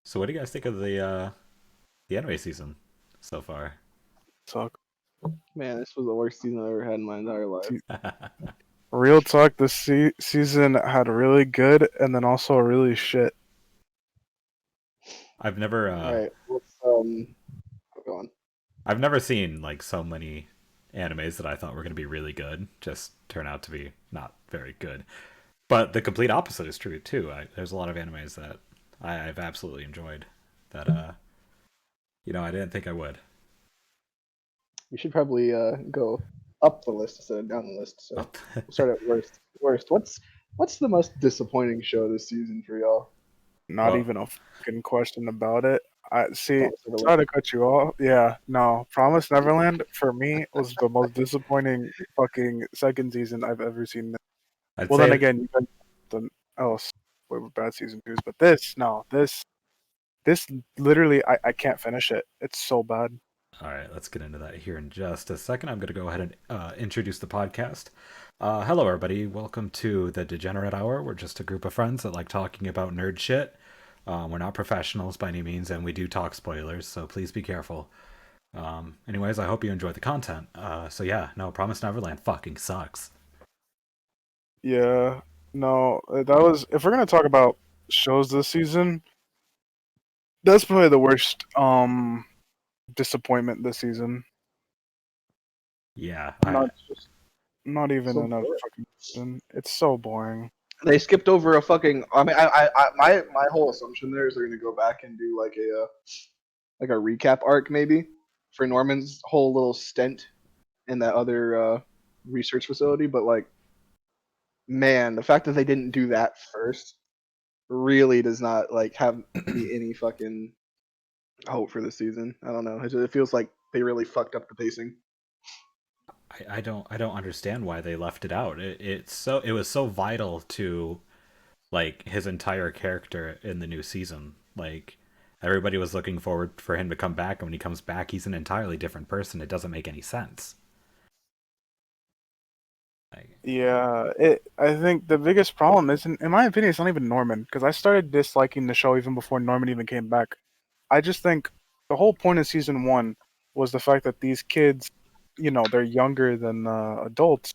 So, what do you guys think of the anime season so far? Talk. Man, this was the worst season I ever had in my entire life. Real talk. This season had really good and then also really shit. I've never All right, let's go on. I've never seen like so many animes that I thought were going to be really good just turn out to be not very good. But the complete opposite is true too. There's a lot of animes that I've absolutely enjoyed that I didn't think I would. We should probably go up the list instead of down the list. So we'll start at worst. Worst. What's the most disappointing show this season for y'all? Not Well, even a fucking question about it. I see. Promise Neverland. Sorry to cut you off. Yeah, no. Promise Neverland for me was the most disappointing fucking second season I've ever seen. I'd Well, then say again, you got the else with bad season twos, but this literally I can't finish it. It's so bad. all right, let's get into that here in just a second. I'm going to go ahead and introduce the podcast. Hello, everybody. Welcome to the Degenerate Hour. We're just a group of friends that like talking about nerd shit. We're not professionals by any means, and we do talk spoilers, so please be careful. Anyways, I hope you enjoy the content. So yeah, no, Promise Neverland fucking sucks. Yeah, no, that was. If we're gonna talk about shows this season, that's probably the worst disappointment this season. Yeah, Not Just not even so another boring. fucking season. It's so boring. They skipped over a fucking. I mean, my whole assumption there is they're gonna go back and do like a recap arc maybe for Norman's whole little stint in that other research facility. But like, man, the fact that they didn't do that first really does not like have me any fucking hope for this season. I don't know. It feels like they really fucked up the pacing. I don't understand why they left it out. It was so vital to like his entire character in the new season. Like everybody was looking forward for him to come back, and when he comes back, he's an entirely different person. It doesn't make any sense. Like, Yeah, I think the biggest problem is, in my opinion, it's not even Norman because I started disliking the show even before Norman even came back. I just think the whole point of season one was the fact that these kids, they're younger than adults,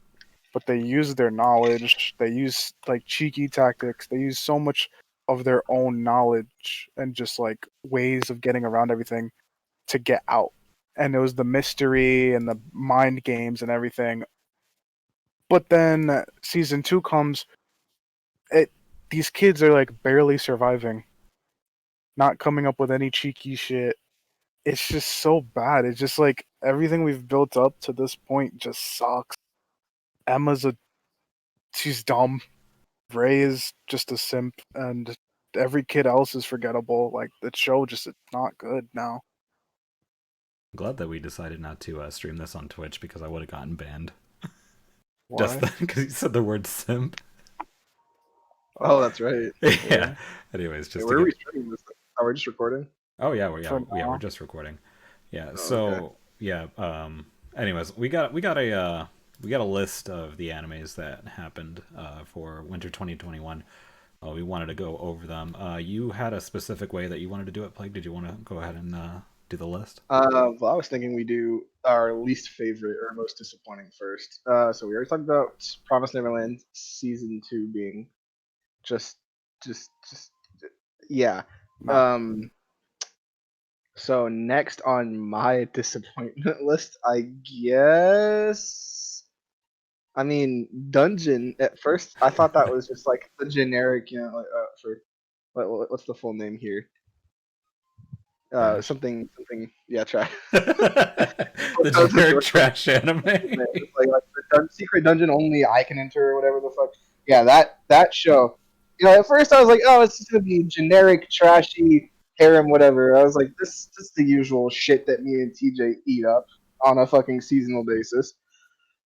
but they use their knowledge. They use like cheeky tactics. They use so much of their own knowledge and just like ways of getting around everything to get out. And it was the mystery and the mind games and everything. But then season two comes. It These kids are like barely surviving, not coming up with any cheeky shit. It's just so bad. It's just like everything we've built up to this point just sucks. Emma's a she's dumb. Ray is just a simp, and every kid else is forgettable. Like the show just is not good now. I'm glad that we decided not to stream this on Twitch because I would have gotten banned just Why? then because you said the word simp. Oh, Oh, that's right. Yeah. yeah. Anyways, Hey, just to where are get. we starting this? Oh, we're just recording. Oh yeah, For we're now. just recording. Yeah. Oh, okay. So yeah. Anyways, we got a list of the animes that happened for Winter 2021. We wanted to go over them. You had a specific way that you wanted to do it, Plague. Did you want to go ahead and do the list? Well, I was thinking we do our least favorite or most disappointing first. So we already talked about Promise Neverland season two being just, just, yeah. Not Um, so next on my disappointment list, I guess. I mean, Dungeon. At first, I thought that was just like the generic, like, for what's the full name here? Trash. Something. Yeah, try. The That was a generic short for trash anime. it's like the secret dungeon only I can enter or whatever the fuck. Yeah, that show. At first I was like, oh, it's just gonna be generic, trashy harem, whatever. I was like, this is the usual shit that me and TJ eat up on a fucking seasonal basis.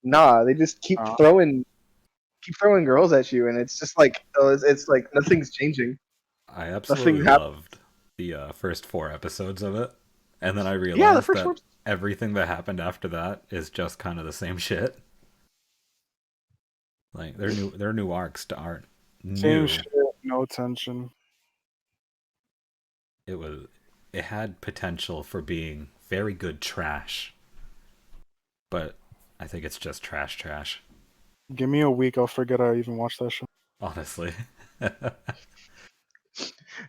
Nah, they just uh, keep throwing girls at you, and it's just like, it's like nothing's changing. I Nothing absolutely happens. loved the first four episodes of it, and then I Yeah, the realized first that one. everything that happened after that is just kind of the same shit. Like their new arcs aren't same new. shit. No attention. it had potential for being very good trash, but I think it's just trash. Give me a week, I'll forget I even watched that show. Honestly.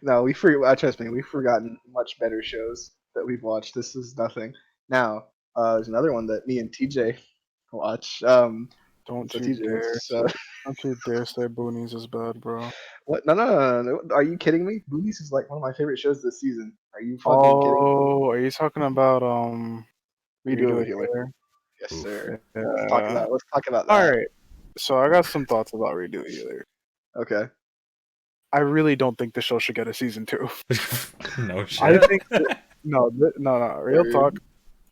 No, trust me, we've forgotten much better shows that we've watched. This is nothing. Now, there's another one that me and TJ watch. Don't So you TJ, dare what's say, don't you dare say Boonies is bad, bro. what? No. Are you kidding me? Boobies is like one of my favorite shows this season. Are you fucking kidding me? Oh, are you talking about Redo Redo a It healer. Here? Yes, Oof. sir. Yeah. Let's talk about All that. right. So I got some thoughts about Redo It Here. Okay. I really don't think the show should get a season 2. No I shit. think no, real Word. talk.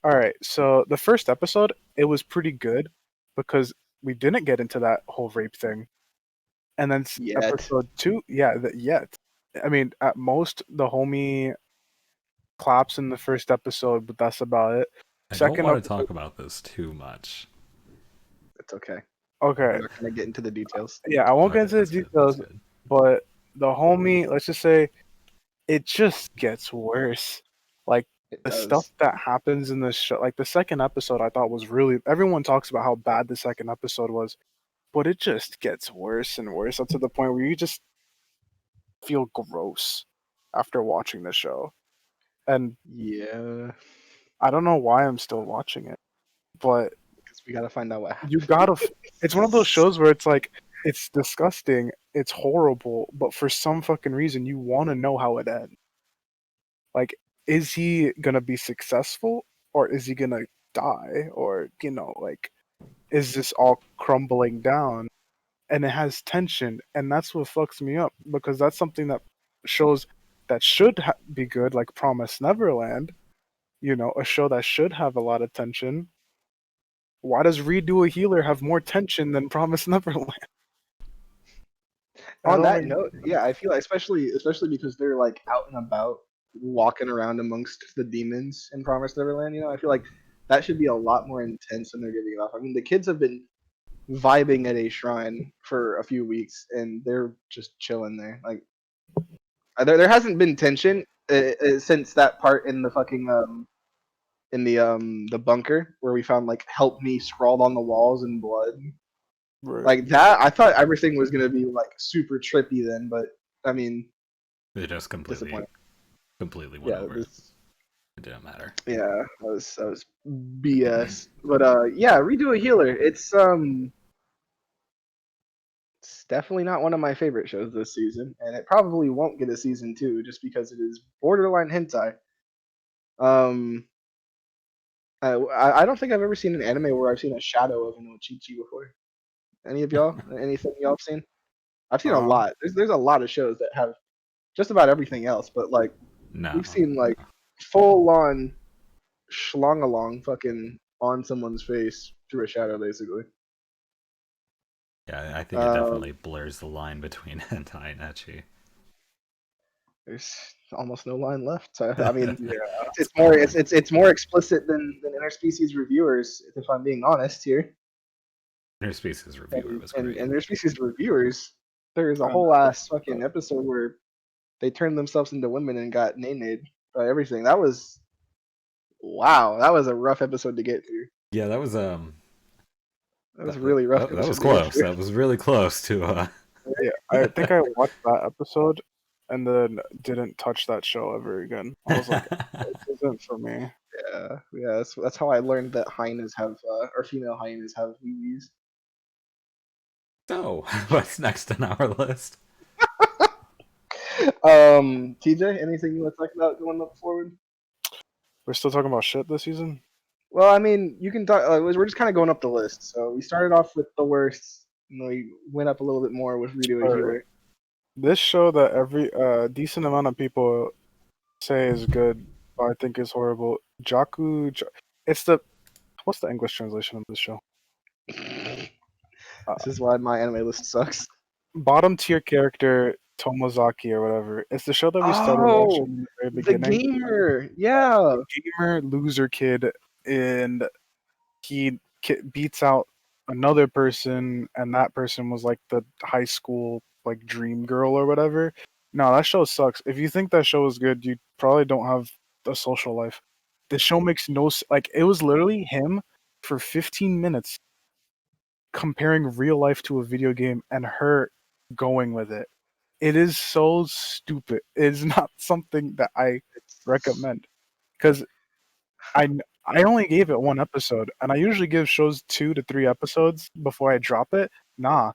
All right. So the first episode, it was pretty good because we didn't get into that whole rape thing. And then Yet. episode 2, yeah, yet. I mean, at most the homie claps in the first episode, but that's about it. I don't Second want to episode, talk about this too much. It's okay. okay. We're not gonna get into the details. Yeah, I won't get Okay, into the that's good. That's details, good. but the homie, let's just say, it just gets worse. Like It the stuff does. that happens in this show, like the second episode, I thought was really. Everyone talks about how bad the second episode was, but it just gets worse and worse up to the point where you just feel gross after watching the show. And Yeah. I don't know why I'm still watching it, but Because we gotta find out what you happened. gotta. It's one of those shows where it's like it's disgusting, it's horrible, but for some fucking reason you want to know how it ends. Like, is he gonna be successful or is he gonna die? Or, like, is this all crumbling down? And it has tension, and that's what fucks me up because that's something that shows that should be good, like Promise Neverland, a show that should have a lot of tension. Why does Redo a Healer have more tension than Promise Neverland? I On don't that make note, yeah, I feel like especially because they're like out and about, walking around amongst the demons in Promised Neverland. I feel like that should be a lot more intense than they're giving it off. I mean, the kids have been vibing at a shrine for a few weeks, and they're just chilling there. Like, there hasn't been tension since that part in the fucking in the bunker where we found like "Help me" scrawled on the walls in blood. right. Like that, I thought everything was gonna be like super trippy then, but I mean, It just disappointing. completely went Yeah, over. this, It didn't matter. yeah, that was BS. But yeah, Redo a Healer. It's definitely not one of my favorite shows this season, and it probably won't get a season 2 just because it is borderline hentai. Um, I don't think I've ever seen an anime where I've seen a shadow of an Ochichi before. Any of y'all? Anything y'all have seen? I've seen a Um, lot. There's a lot of shows that have just about everything else, but like No. we've seen like full on schlong along fucking on someone's face through a shadow, basically. Yeah, I think it Um, definitely blurs the line between hentai and ecchi. there's almost no line left. So, I mean, yeah. it's more explicit than interspecies reviewers, if I'm being honest here. Interspecies reviewer And was and, great. and interspecies reviewers, there is a And, whole ass fucking episode where they turned themselves into women and got nay by everything. That was wow. That was a rough episode to get through. Yeah, that was That was a really rough that was episode to get close. through. That was really close to yeah, I think I watched that episode and then didn't touch that show ever again. I was like, this isn't for me. Yeah. That's how I learned that hyenas have or female hyenas have wee So, what's next on our list? TJ, anything you want to talk about going up forward? We're still talking about shit this season? Well, I mean, you can talk. We're just kind of going up the list. So we started off with the worst. We went up a little bit more with Redo a Alright. Healer. This show that every decent amount of people say is good, but I think is horrible. It's the what's the English translation of this show? Uh, This is why my anime list sucks. Bottom tier character Tomozaki or whatever. It's the show that we started watching Oh, in the very the beginning. gamer. Yeah. Gamer loser kid, and he beats out another person, and that person was like the high school like dream girl or whatever. No, that show sucks. If you think that show is good, you probably don't have a social life. The show makes no like. It was literally him for 15 minutes comparing real life to a video game and her going with it. It is so stupid. It is not something that I It's recommend because I I only gave it one episode, and I usually give shows 2 to 3 episodes before I drop it. Nah,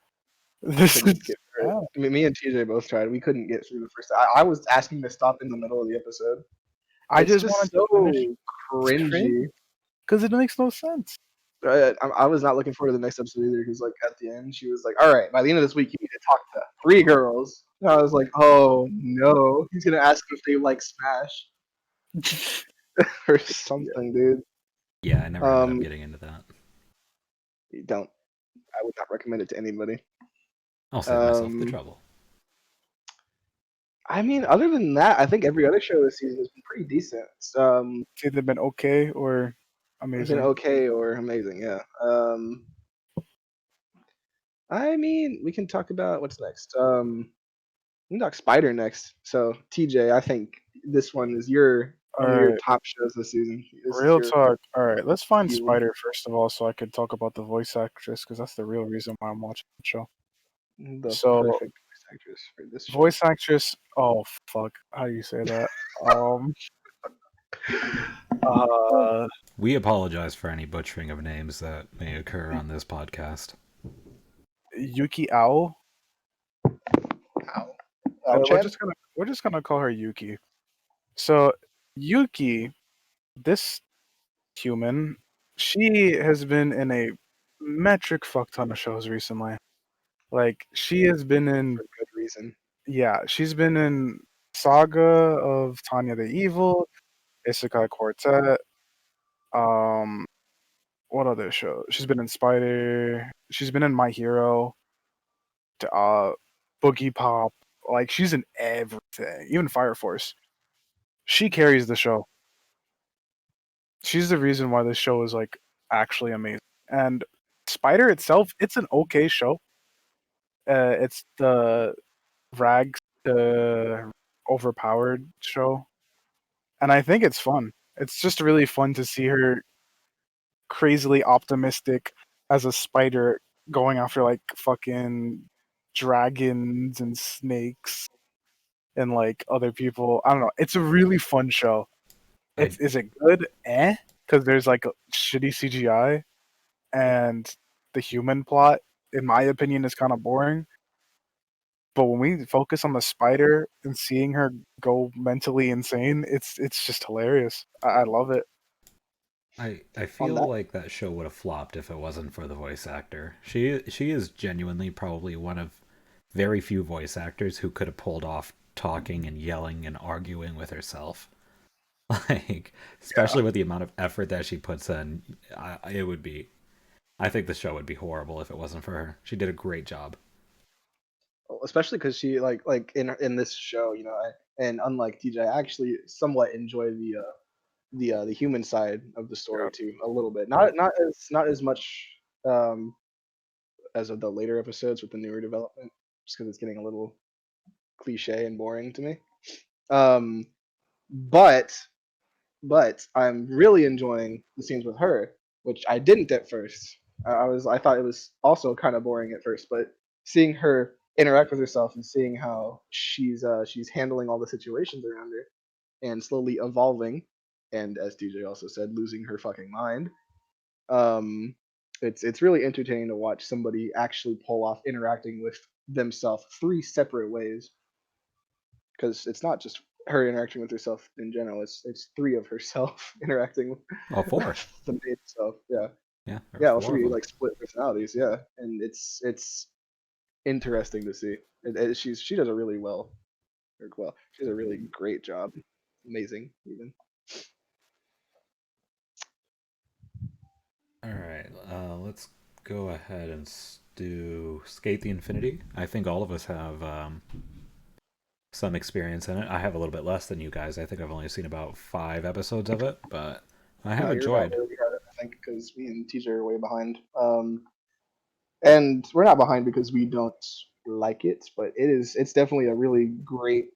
this couldn't is get through it. bad. Me and TJ both tried. We couldn't get through the first. I was asking to stop in the middle of the episode. I It's just just wanted to finish. so It's cringy. crazy because it makes no sense. I was not looking forward to the next episode either because, like, at the end, she was like, "All right, by the end of this week, you need to talk to 3 girls." And I was like, "Oh no, he's gonna ask if they like Smash or Yeah. something, dude." Yeah, I never ended up getting into that. You don't. I would not recommend it to anybody. I'll save myself the trouble. I mean, other than that, I think every other show this season has been pretty decent. It's either been okay or It's been amazing. okay or amazing, yeah. I mean, we can talk about what's next. We can talk Spider next. So, TJ, I think this one is your All one of your right, top shows this season. This is real your talk. All right, let's find you, Spider first of all, so I could talk about the voice actress because that's the real reason why I'm watching the show. the So, perfect voice actress for this show. voice actress. Oh fuck, how do you say that? Um, uh, We apologize for any butchering of names that may occur on this podcast. Yuki Ao. Ow. We're Chan? just gonna call her Yuki. So Yuki, this human, she has been in a metric fuck ton of shows recently. Like she has been in, For good reason. yeah, she's been in Saga of Tanya the Evil, Isekai Quartet. Um, what other show? She's been in Spider. She's been in My Hero. Uh, Boogie Pop. Like she's in everything, even Fire Force. She carries the show. She's the reason why this show is like actually amazing. And Spider itself, it's an okay show. It's the rags to overpowered show, and I think it's fun. It's just really fun to see her crazily optimistic as a spider going after like fucking dragons and snakes and like other people. I don't know. It's a really fun show. I Is it good? Because there's like a shitty CGI and the human plot, in my opinion, is kind of boring. But when we focus on the spider and seeing her go mentally insane, it's just hilarious. I love it. I On feel that, like that show would have flopped if it wasn't for the voice actor. She is genuinely probably one of very few voice actors who could have pulled off talking and yelling and arguing with herself. Like, Yeah. especially with the amount of effort that she puts in, it would be. I think the show would be horrible if it wasn't for her. She did a great job. especially because she like in this show, and unlike TJ, I actually somewhat enjoy the human side of the story Yeah. too a little bit. Not as much um, as of the later episodes with the newer development, just because it's getting a little cliche and boring to me. Um, but I'm really enjoying the scenes with her, which I didn't at first. I thought it was also kind of boring at first, but seeing her interact with herself and seeing how she's handling all the situations around her and slowly evolving, and as DJ also said, losing her fucking mind. Um, it's really entertaining to watch somebody actually pull off interacting with themselves 3 separate ways, because it's not just her interacting with herself in general. It's 3 of herself interacting Oh, four. with the main self. Yeah, Yeah, there's yeah. Well, four of 3 them. like split personalities. Yeah, and it's interesting to see. She does a really well. She does a really great job. Amazing, even. All right, let's go ahead and do Skate the Infinity. I think all of us have some experience in it. I have a little bit less than you guys. I think I've only seen about 5 episodes of it, but I have No, you're about enjoyed. where we had it, I think, because me and TJ are way behind. And we're not behind because we don't like it, but it's definitely a really great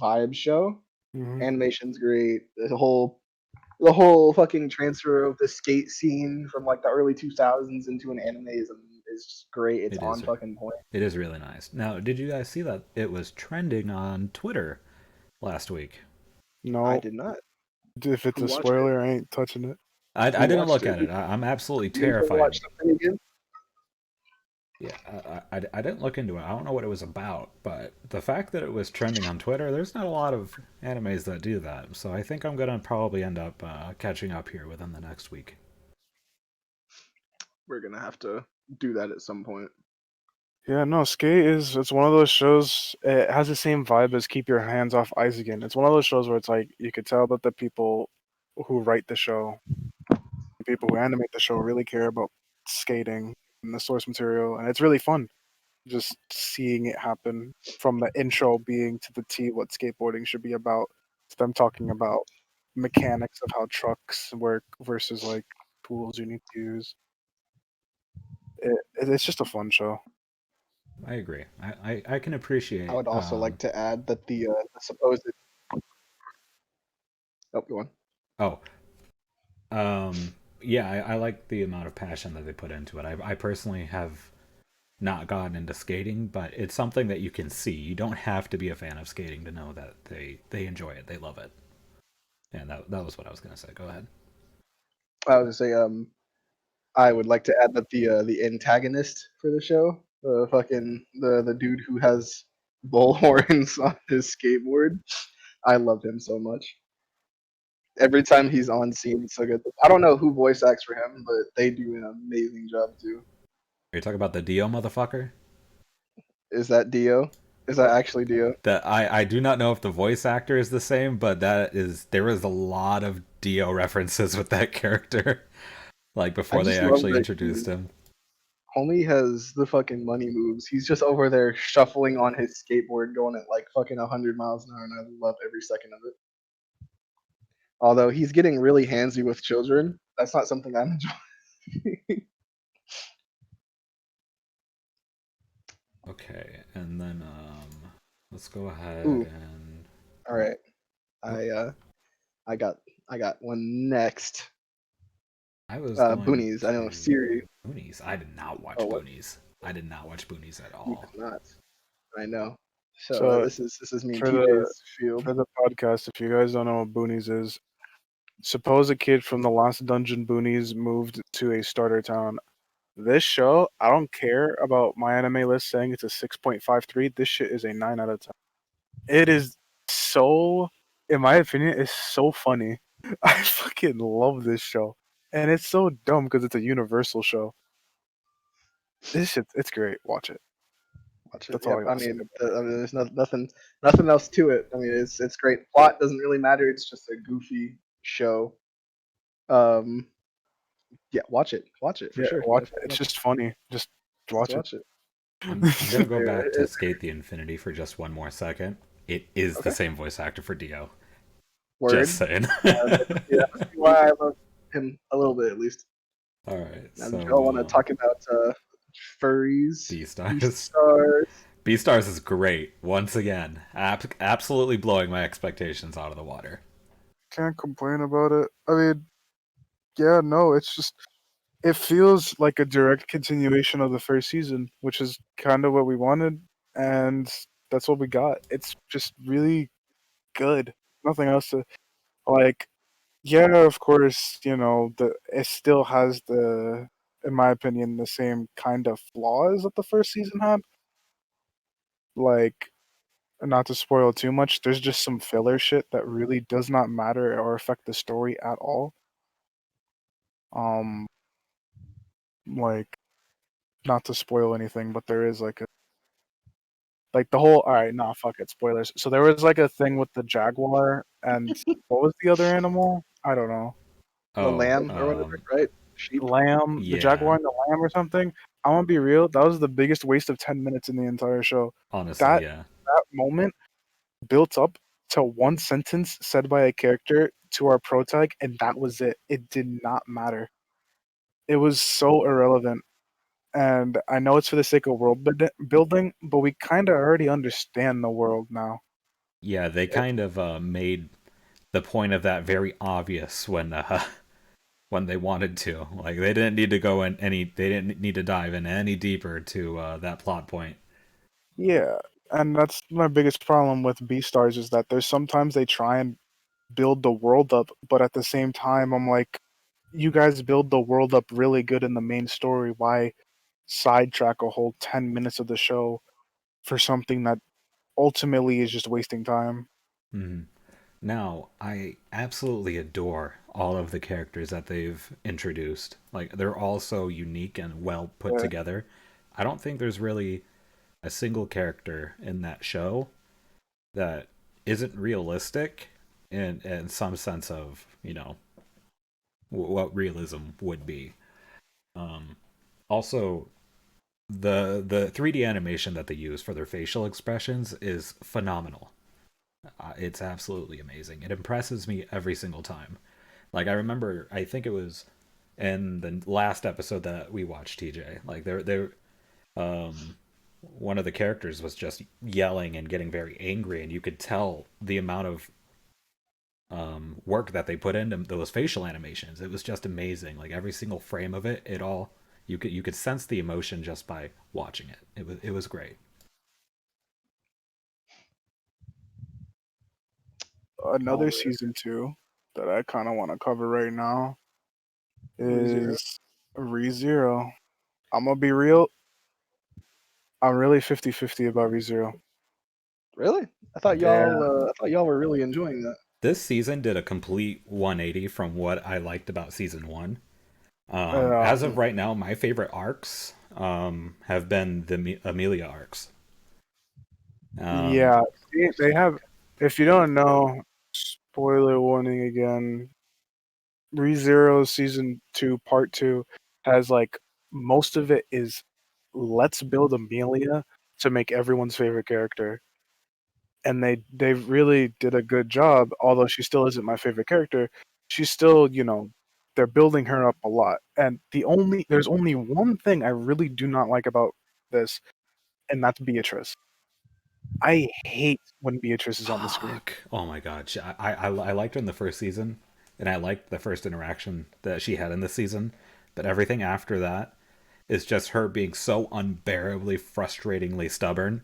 vibe show. Mhm. Animation's great. The whole fucking transfer of the skate scene from like the early 2000s into an anime is just great. It's It on is. fucking point. It is really nice. Now, did you guys see that it was trending on Twitter last week? I No, did not. if it's Who a watched it? spoiler, I ain't touching it. I Who didn't watched look it? at it. I'm absolutely You need to terrified. watch something again. Yeah, I didn't look into it. I don't know what it was about, but the fact that it was trending on Twitter, there's not a lot of animes that do that. So I think I'm gonna probably end up catching up here within the next week. We're gonna have to do that at some point. Yeah, no, Skate it's one of those shows. It has the same vibe as Keep Your Hands Off Ice Again. It's one of those shows where it's like you could tell that the people who write the show, the people who animate the show, really care about skating and the source material, and it's really fun just seeing it happen from the intro being to the T what skateboarding should be about to them talking about mechanics of how trucks work versus like tools you need to use. It's just a fun show. I agree. I can I appreciate. would also like to add that the supposed oh, go on. Oh, yeah, I like the amount of passion that they put into it. I personally have not gotten into skating, but it's something that you can see. You don't have to be a fan of skating to know that they enjoy it. They love it. And that was what I was gonna say. Go ahead. I was gonna say I would like to add that the antagonist for the show, the dude who has bull horns on his skateboard, I love him so much. Every time he's on scene, it's so good. I don't know who voice acts for him, but they do an amazing job too. Are you talking about the Dio motherfucker? Is that Dio? Is that actually Dio? That I do not know if the voice actor is the same, but there was a lot of Dio references with that character, like I before they just love actually that introduced him. homie has the fucking money moves. He's just over there shuffling on his skateboard, going at like fucking 100 miles an hour, and I love every second of it. Although he's getting really handsy with children, that's not something I'm enjoying. Okay, and then let's go ahead Ooh, and all right. oh, I got I got one next. I was going Boonies. I know to Siri. Boonies. I did not watch Oh, what? Boonies. I did not watch Boonies at You all. did not. I know. So So this is me and for the TJ's field. for the podcast, if you guys don't know what Boonies is, suppose a kid from the last dungeon Boonies moved to a starter town. This show, I don't care about my anime list saying it's a 6.53. This shit is a 9 out of 10. It is so, in my opinion, it's so funny. I fucking love this show. And it's so dumb because it's a universal show. This shit, it's great. Watch it. Watch it. That's all Yep. I I gotta say. mean, there's nothing else to it. I mean, it's great. Plot doesn't really matter. It's just a goofy show. Um, yeah, watch it for Yeah, sure. watch it. Definitely It's watch it. just funny. Just Just watch it. watch it. I'm gonna go back to It- Skate the Infinity for just one more second. It is the okay. same voice actor for Dio. Just Word. saying. Yeah, that's why I love him a little bit at least. All right, Now, did y'all want to so talk about furries, B beast stars. stars? B stars is great once again. Absolutely blowing my expectations out of the water. Can't complain about it. I mean, yeah, no, it's just it feels like a direct continuation of the first season, which is kind of what we wanted, and that's what we got. It's just really good. Nothing else to like. Yeah, of course, it still has in my opinion, the same kind of flaws that the first season had. Like, not to spoil too much, there's just some filler shit that really does not matter or affect the story at all. Um, like, not to spoil anything, but there is like the whole. All right, nah, fuck it, spoilers. So there was like a thing with the jaguar and what was the other animal? I don't know. The Oh, lamb or whatever, right? Sheep. Lamb, the yeah. jaguar and the lamb or something. I'm gonna be real. That was the biggest waste of 10 minutes in the entire show. Honestly, That yeah. that moment built up to one sentence said by a character to our protag, and that was it. It did not matter. It was so irrelevant, and I know it's for the sake of building, but we kind of already understand the world now. Yeah, they It, kind of made the point of that very obvious when when they wanted to. Like they didn't need to go in any. They didn't need to dive in any deeper to that plot point. yeah, and that's my biggest problem with Beastars is that there's sometimes they try and build the world up, but at the same time, I'm like, you guys build the world up really good in the main story. Why sidetrack a whole 10 minutes of the show for something that ultimately is just wasting time? Mhm. Now, I absolutely adore all of the characters that they've introduced. Like they're all so unique and well put Yeah, together. I don't think there's really a single character in that show that isn't realistic in some sense of, what realism would be. Um, Also, the 3D animation that they use for their facial expressions is phenomenal. It's absolutely amazing. It impresses me every single time. Like I remember, I think it was in the last episode that we watched, TJ. Like they um one of the characters was just yelling and getting very angry, and you could tell the amount of work that they put into those facial animations. It was just amazing. Like every single frame of it, it all you could sense the emotion just by watching it. It was great. All another right. season two that I kind of want to cover right now ReZero. is ReZero. I'm gonna be real. I'm really 50-50 about ReZero. Really? Yeah. I thought y'all were really enjoying that. This season did a complete 180 from what I liked about season one. As of Um, right now, my favorite arcs have been the Amelia arcs. Um, yeah. See, they have. If you don't know, spoiler warning again. ReZero season two, part two, has like most of it is let's build Amelia to make everyone's favorite character, and they really did a good job. Although she still isn't my favorite character, she's still they're building her up a lot. And there's only one thing I really do not like about this, and that's Beatrice. I hate when Beatrice is on the screen. Fuck! Oh my god, I liked her in the first season, and I liked the first interaction that she had in this season. But everything after that is just her being so unbearably, frustratingly stubborn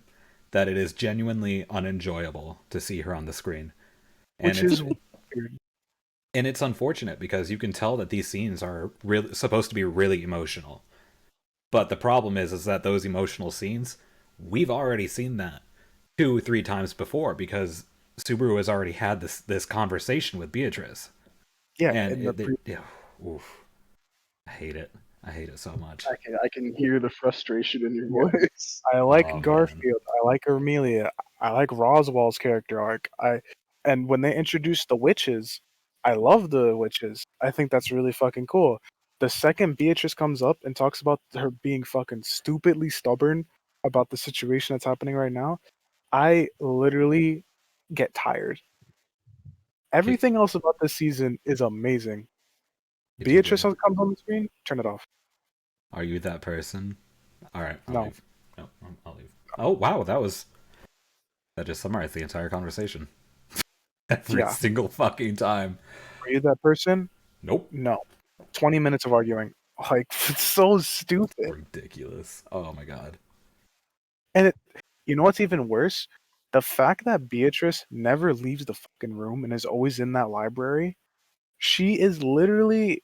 that it is genuinely unenjoyable to see her on the screen. And Which it's is weird. and it's unfortunate because you can tell that these scenes are really supposed to be really emotional. But the problem is that those emotional scenes, we've already seen that 2 3 times before because Subaru has already had this conversation with Beatrice, Yeah, and in the yeah, oof, I hate it. I hate it so much. I can hear the frustration in your yeah. voice. I like Oh man, Garfield. I like Amelia. I like Roswell's character arc. And when they introduced the witches, I love the witches. I think that's really fucking cool. The second Beatrice comes up and talks about her being fucking stupidly stubborn about the situation that's happening right now, I literally get tired. Everything else about this season is amazing. hey, Beatrice TJ, comes on the screen, turn it off. are you that person? All right, I'll No. leave. No, I'll leave. Oh wow, that just summarized the entire conversation. Every Yeah. single fucking time. Are you that person? Nope. No. 20 minutes of arguing. Like, it's so stupid. Ridiculous. Oh my god. And you know what's even worse? The fact that Beatrice never leaves the fucking room and is always in that library. She is literally,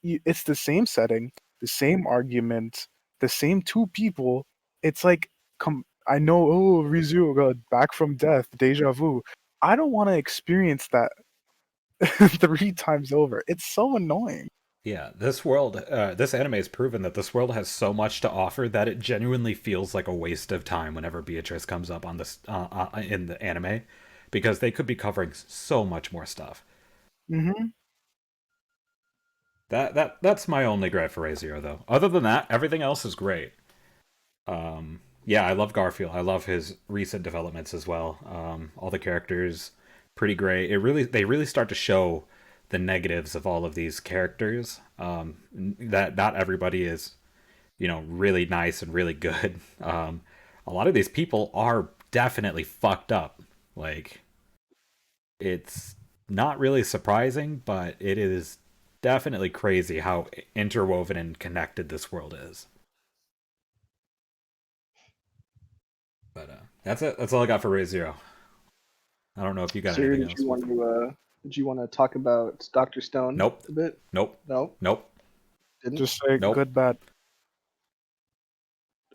it's the same setting, the same argument, the same two people. It's like, I know, oh, Rizu got back from death, deja vu. I don't want to experience that 3 times over. It's so annoying. Yeah, this anime has proven that this world has so much to offer that it genuinely feels like a waste of time whenever Beatrice comes up on this in the anime, because they could be covering so much more stuff. Hmm. That's my only gripe for Re:Zero though. Other than that, everything else is great. Yeah, I love Garfield. I love his recent developments as well. All the characters, pretty great. They really start to show the negatives of all of these characters. That not everybody is really nice and really good. A lot of these people are definitely fucked up. Like, it's not really surprising, but it is definitely crazy how interwoven and connected this world is. But that's it. That's all I got for Ray Zero. I don't know if you got Sir, anything did else you want before. to talk about Doctor Stone Nope. a bit? Nope. No, Nope. didn't. Just say Nope. good, bad.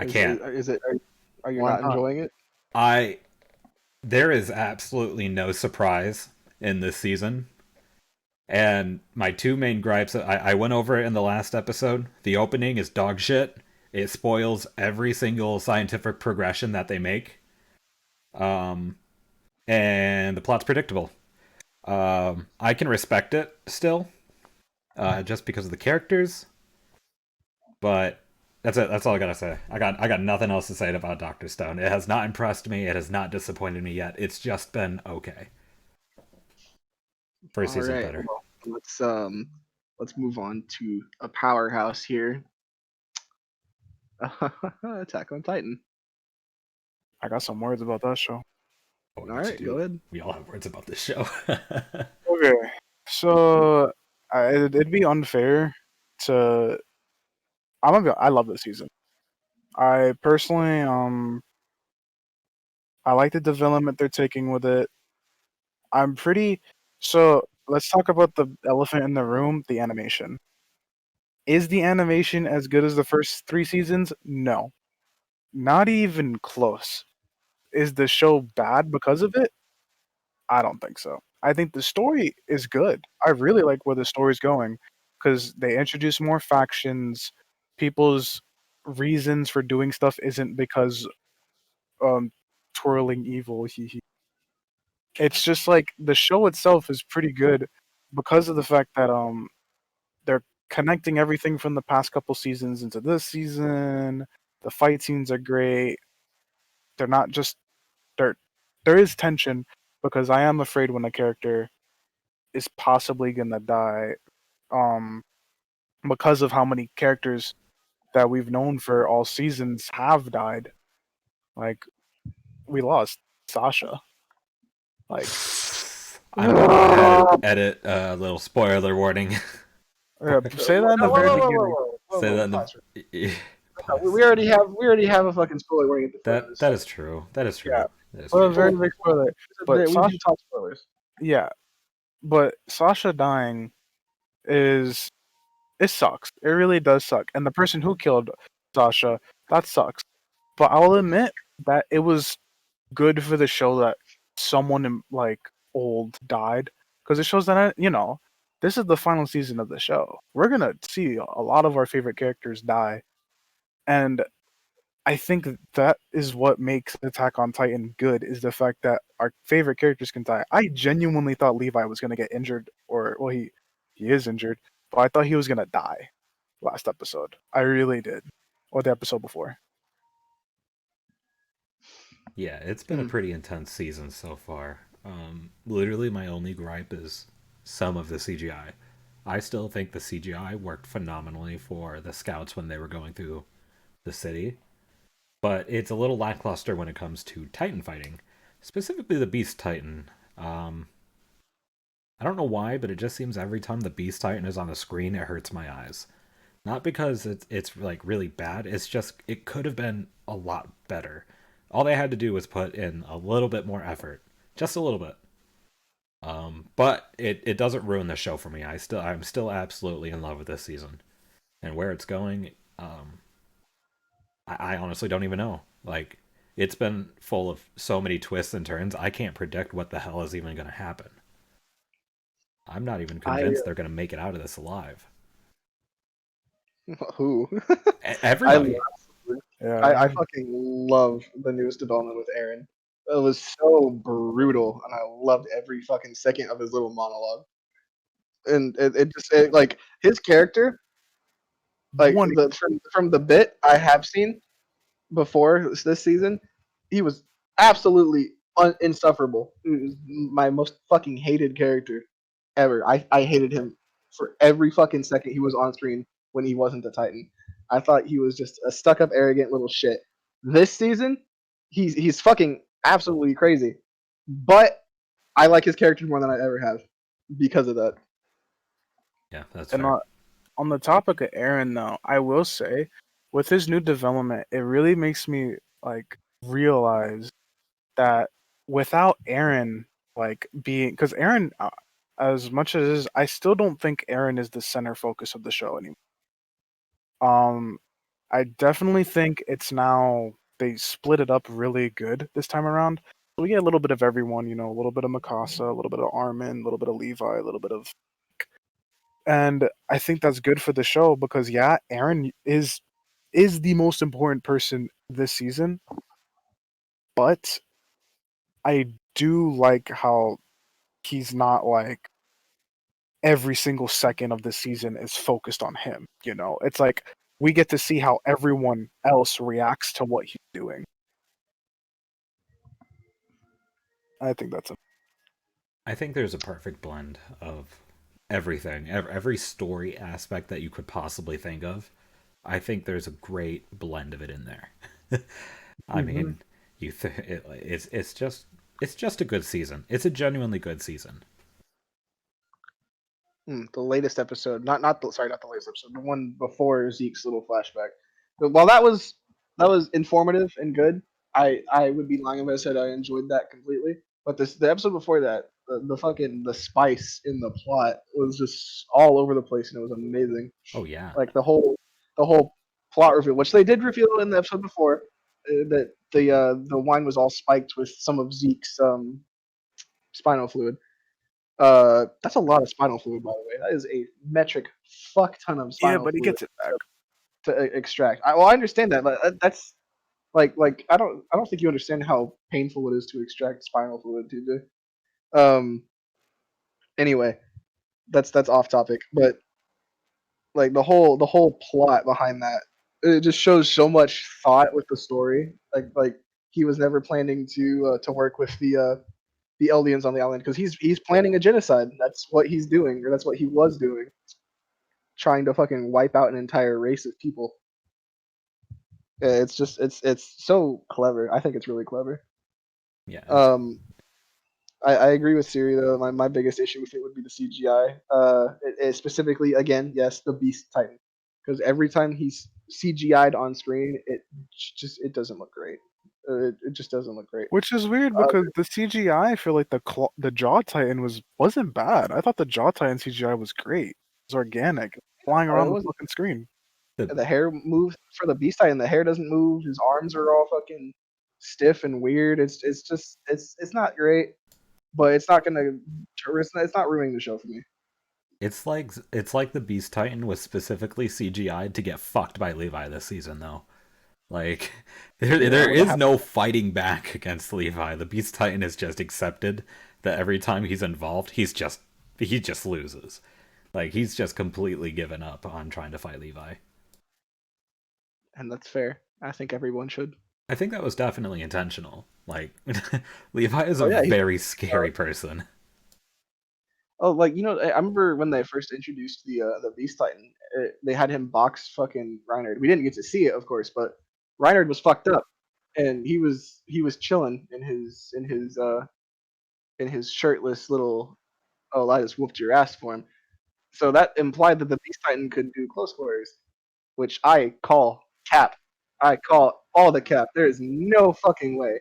I Is can't. is it? Are you Why not not? enjoying it? I There is absolutely no surprise in this season. And my two main gripes, I went over it in the last episode. The opening is dog shit. It spoils every single scientific progression that they make. Um, and the plot's predictable. I can respect it still, just because of the characters. But that's it. That's all I gotta say. I got nothing else to say about Doctor Stone. It has not impressed me. It has not disappointed me yet. It's just been okay. First All season's right. better. Well, let's move on to a powerhouse here. Attack on Titan. I got some words about that show. Oh, All what you right, go do? ahead. We all have words about this show. Okay, so it'd be unfair to. I love this season. I personally, I like the development they're taking with it. I'm pretty. So let's talk about the elephant in the room, the animation. Is the animation as good as the first 3 seasons? No, not even close. Is the show bad because of it? I don't think so. I think the story is good. I really like where the story's going because they introduce more factions. People's reasons for doing stuff isn't because um twirling evil. It's just like the show itself is pretty good because of the fact that they're connecting everything from the past couple seasons into this season. The fight scenes are great. They're not just there. There is tension because I am afraid when a character is possibly gonna die. Um, because of how many characters that we've known for all seasons have died. Like we lost Sasha. Like I'm gonna go ahead and edit a little spoiler warning. say that in the Whoa, very whoa, whoa, beginning. whoa, whoa, Say whoa, that in pause. the We pause. already have a fucking spoiler warning at the front of That this. is true. That is Yeah, true. That is but a true. very big spoiler. But We Sasha, do talk spoilers. yeah, but Sasha dying is it sucks. It really does suck. And the person who killed Sasha, that sucks. But I'll admit that it was good for the show that someone like old died because it shows that this is the final season of the show. We're gonna see a lot of our favorite characters die, and I think that is what makes Attack on Titan good is the fact that our favorite characters can die. I genuinely thought Levi was gonna get injured, or well, he is injured, but I thought he was gonna die last episode. I really did, or the episode before. Yeah, it's been a Hmm. pretty intense season so far. Literally, my only gripe is some of the CGI. I still think the CGI worked phenomenally for the scouts when they were going through the city, but it's a little lackluster when it comes to Titan fighting, specifically the Beast Titan. I don't know why, but it just seems every time the Beast Titan is on the screen, it hurts my eyes. Not because it's like really bad. It's just it could have been a lot better. All they had to do was put in a little bit more effort, just a little bit. But it doesn't ruin the show for me. I'm still absolutely in love with this season and where it's going. I honestly don't even know. Like it's been full of so many twists and turns. I can't predict what the hell is even going to happen. I'm not even I convinced they're going to make it out of this alive. who I Everybody. Yeah, I fucking love the newest development with Aaron. It was so brutal, and I loved every fucking second of his little monologue. And like his character, like one. the from the bit I have seen before this season, he was absolutely insufferable. He was my most fucking hated character ever. I hated him for every fucking second he was on screen when he wasn't the Titan. I thought he was just a stuck up, arrogant little shit. This season, he's fucking absolutely crazy. But I like his character more than I ever have because of that. Yeah, that's And fair. on the topic of Aaron, though, I will say, with his new development, it really makes me like realize that without Aaron, like being, because Aaron, as much as it is, I still don't think Aaron is the center focus of the show anymore. Um, I definitely think it's now they split it up really good this time around. So we get a little bit of everyone, a little bit of Mikasa, a little bit of Armin, a little bit of Levi, a little bit of, and I think that's good for the show because yeah, Aaron is the most important person this season, but I do like how he's not like every single second of the season is focused on him. It's like we get to see how everyone else reacts to what he's doing. I think that's a I think there's a perfect blend of everything, every story aspect that you could possibly think of. I think there's a great blend of it in there. I hmm mean, it's just a good season. It's a genuinely good season. The latest episode, not the latest episode, the one before Zeke's little flashback. But while that was informative and good, I would be lying if I said I enjoyed that completely. But the episode before that, the spice in the plot was just all over the place and it was amazing. Oh yeah. Like the whole plot reveal, which they did reveal in the episode before, that the wine was all spiked with some of Zeke's spinal fluid. That's a lot of spinal fluid, by the way. That is a metric fuck ton of yeah, spinal but he fluid gets it back. to extract. I understand that, but that's like I don't think you understand how painful it is to extract spinal fluid, TJ. Um. Anyway, that's off topic, but like the whole plot behind that, it just shows so much thought with the story. Like he was never planning to work with the Eldians on the island because he's planning a genocide. That's what he's doing, or that's what he was doing, trying to fucking wipe out an entire race of people. It's just it's so clever. I think it's really clever. Yeah, it's Um, I agree with Siri though. My biggest issue with it would be the CGI. Specifically, again, yes, the Beast Titan, because every time he's CGI'd on screen, it doesn't look great. It just doesn't look great. Which is weird Uh, because the CGI, I feel like the Jaw Titan wasn't bad. I thought the Jaw Titan CGI was great. It was organic, flying it around the was fucking screen. the the hair moves for the Beast Titan. The hair doesn't move. His arms are all fucking stiff and weird. It's just it's not great, but it's not ruining the show for me. it's like the Beast Titan was specifically CGI'd to get fucked by Levi this season though. Like Yeah, there what is happened? no fighting back against Levi. The Beast Titan is just accepted that every time he's involved, he just loses. Like he's just completely given up on trying to fight Levi. And that's fair. I think everyone should. I think that was definitely intentional. Like Levi is Oh a yeah, very scary person. like I remember when they first introduced the Beast Titan, they had him box fucking Reinhard. We didn't get to see it, of course, but Reinhard was fucked up, and he was chilling in his shirtless little, oh, I just whooped your ass for him. So that implied that the Beast Titan could do close quarters, which I call cap. I call all the cap. There is no fucking way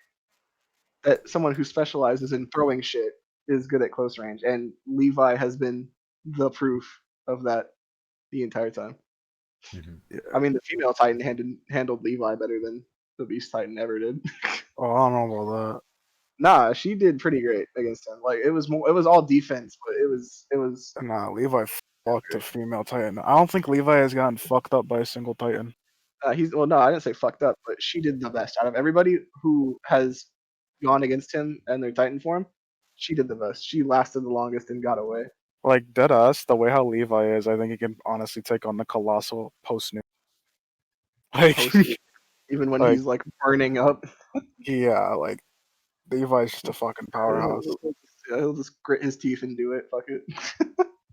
that someone who specializes in throwing shit is good at close range, and Levi has been the proof of that the entire time. Hmm. I mean, the female Titan handled Levi better than the Beast Titan ever did. Oh, I don't know about Nah, she did pretty great against him. Like it was all defense, but it was that. Nah, Levi fucked a female Titan. I don't think Levi has gotten fucked up by a single Titan. he's well, no, I didn't say fucked up, but she did the best out of everybody who has gone against him and their Titan form. She did the best. She lasted the longest and got away. Like dead ass, the way how Levi is, I think he can honestly take on the Colossal post new. Like, Post even when like he's like burning up. yeah, like Levi's just a fucking He'll, powerhouse. he'll, he'll just grit his teeth and do it. Fuck it.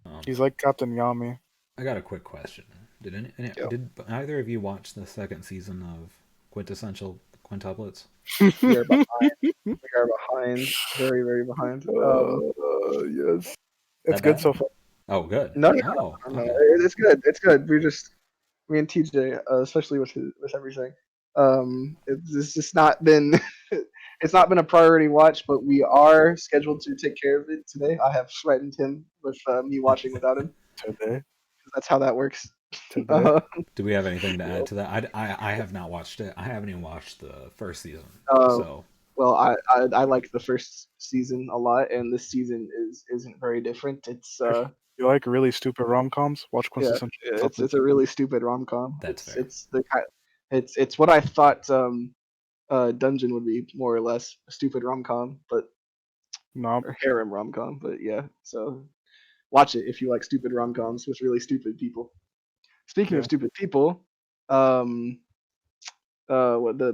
Um, He's like Captain Yami. I got a quick question. Yo, Did either of you watch the second season of Quintessential Quintuplets? we are behind. We are behind. Very, very behind. Yes, it's That good bad? so far. Oh, good. No, no, Oh, no, no. okay. It's good. It's good. We're just me and TJ, especially with everything. It's just not been it's not been a priority watch, but we are scheduled to take care of it today. I have threatened him with me watching without him. Today, 'Cause that's how that works. today. Uh, Do we have anything to add to that? I have not watched it. I haven't even watched the first season. uh, So well, I like the first season a lot, and this season isn't very different. It's If you like really stupid rom coms, watch yeah, Quintessential it's Quintuplets. a really stupid rom com. that's It's fair. it's the kind it's what I thought Dungeon would be more or less a stupid rom com, but No, or harem rom com. But yeah, so watch it if you like stupid rom coms with really stupid people. Speaking of yeah. stupid people, um, what the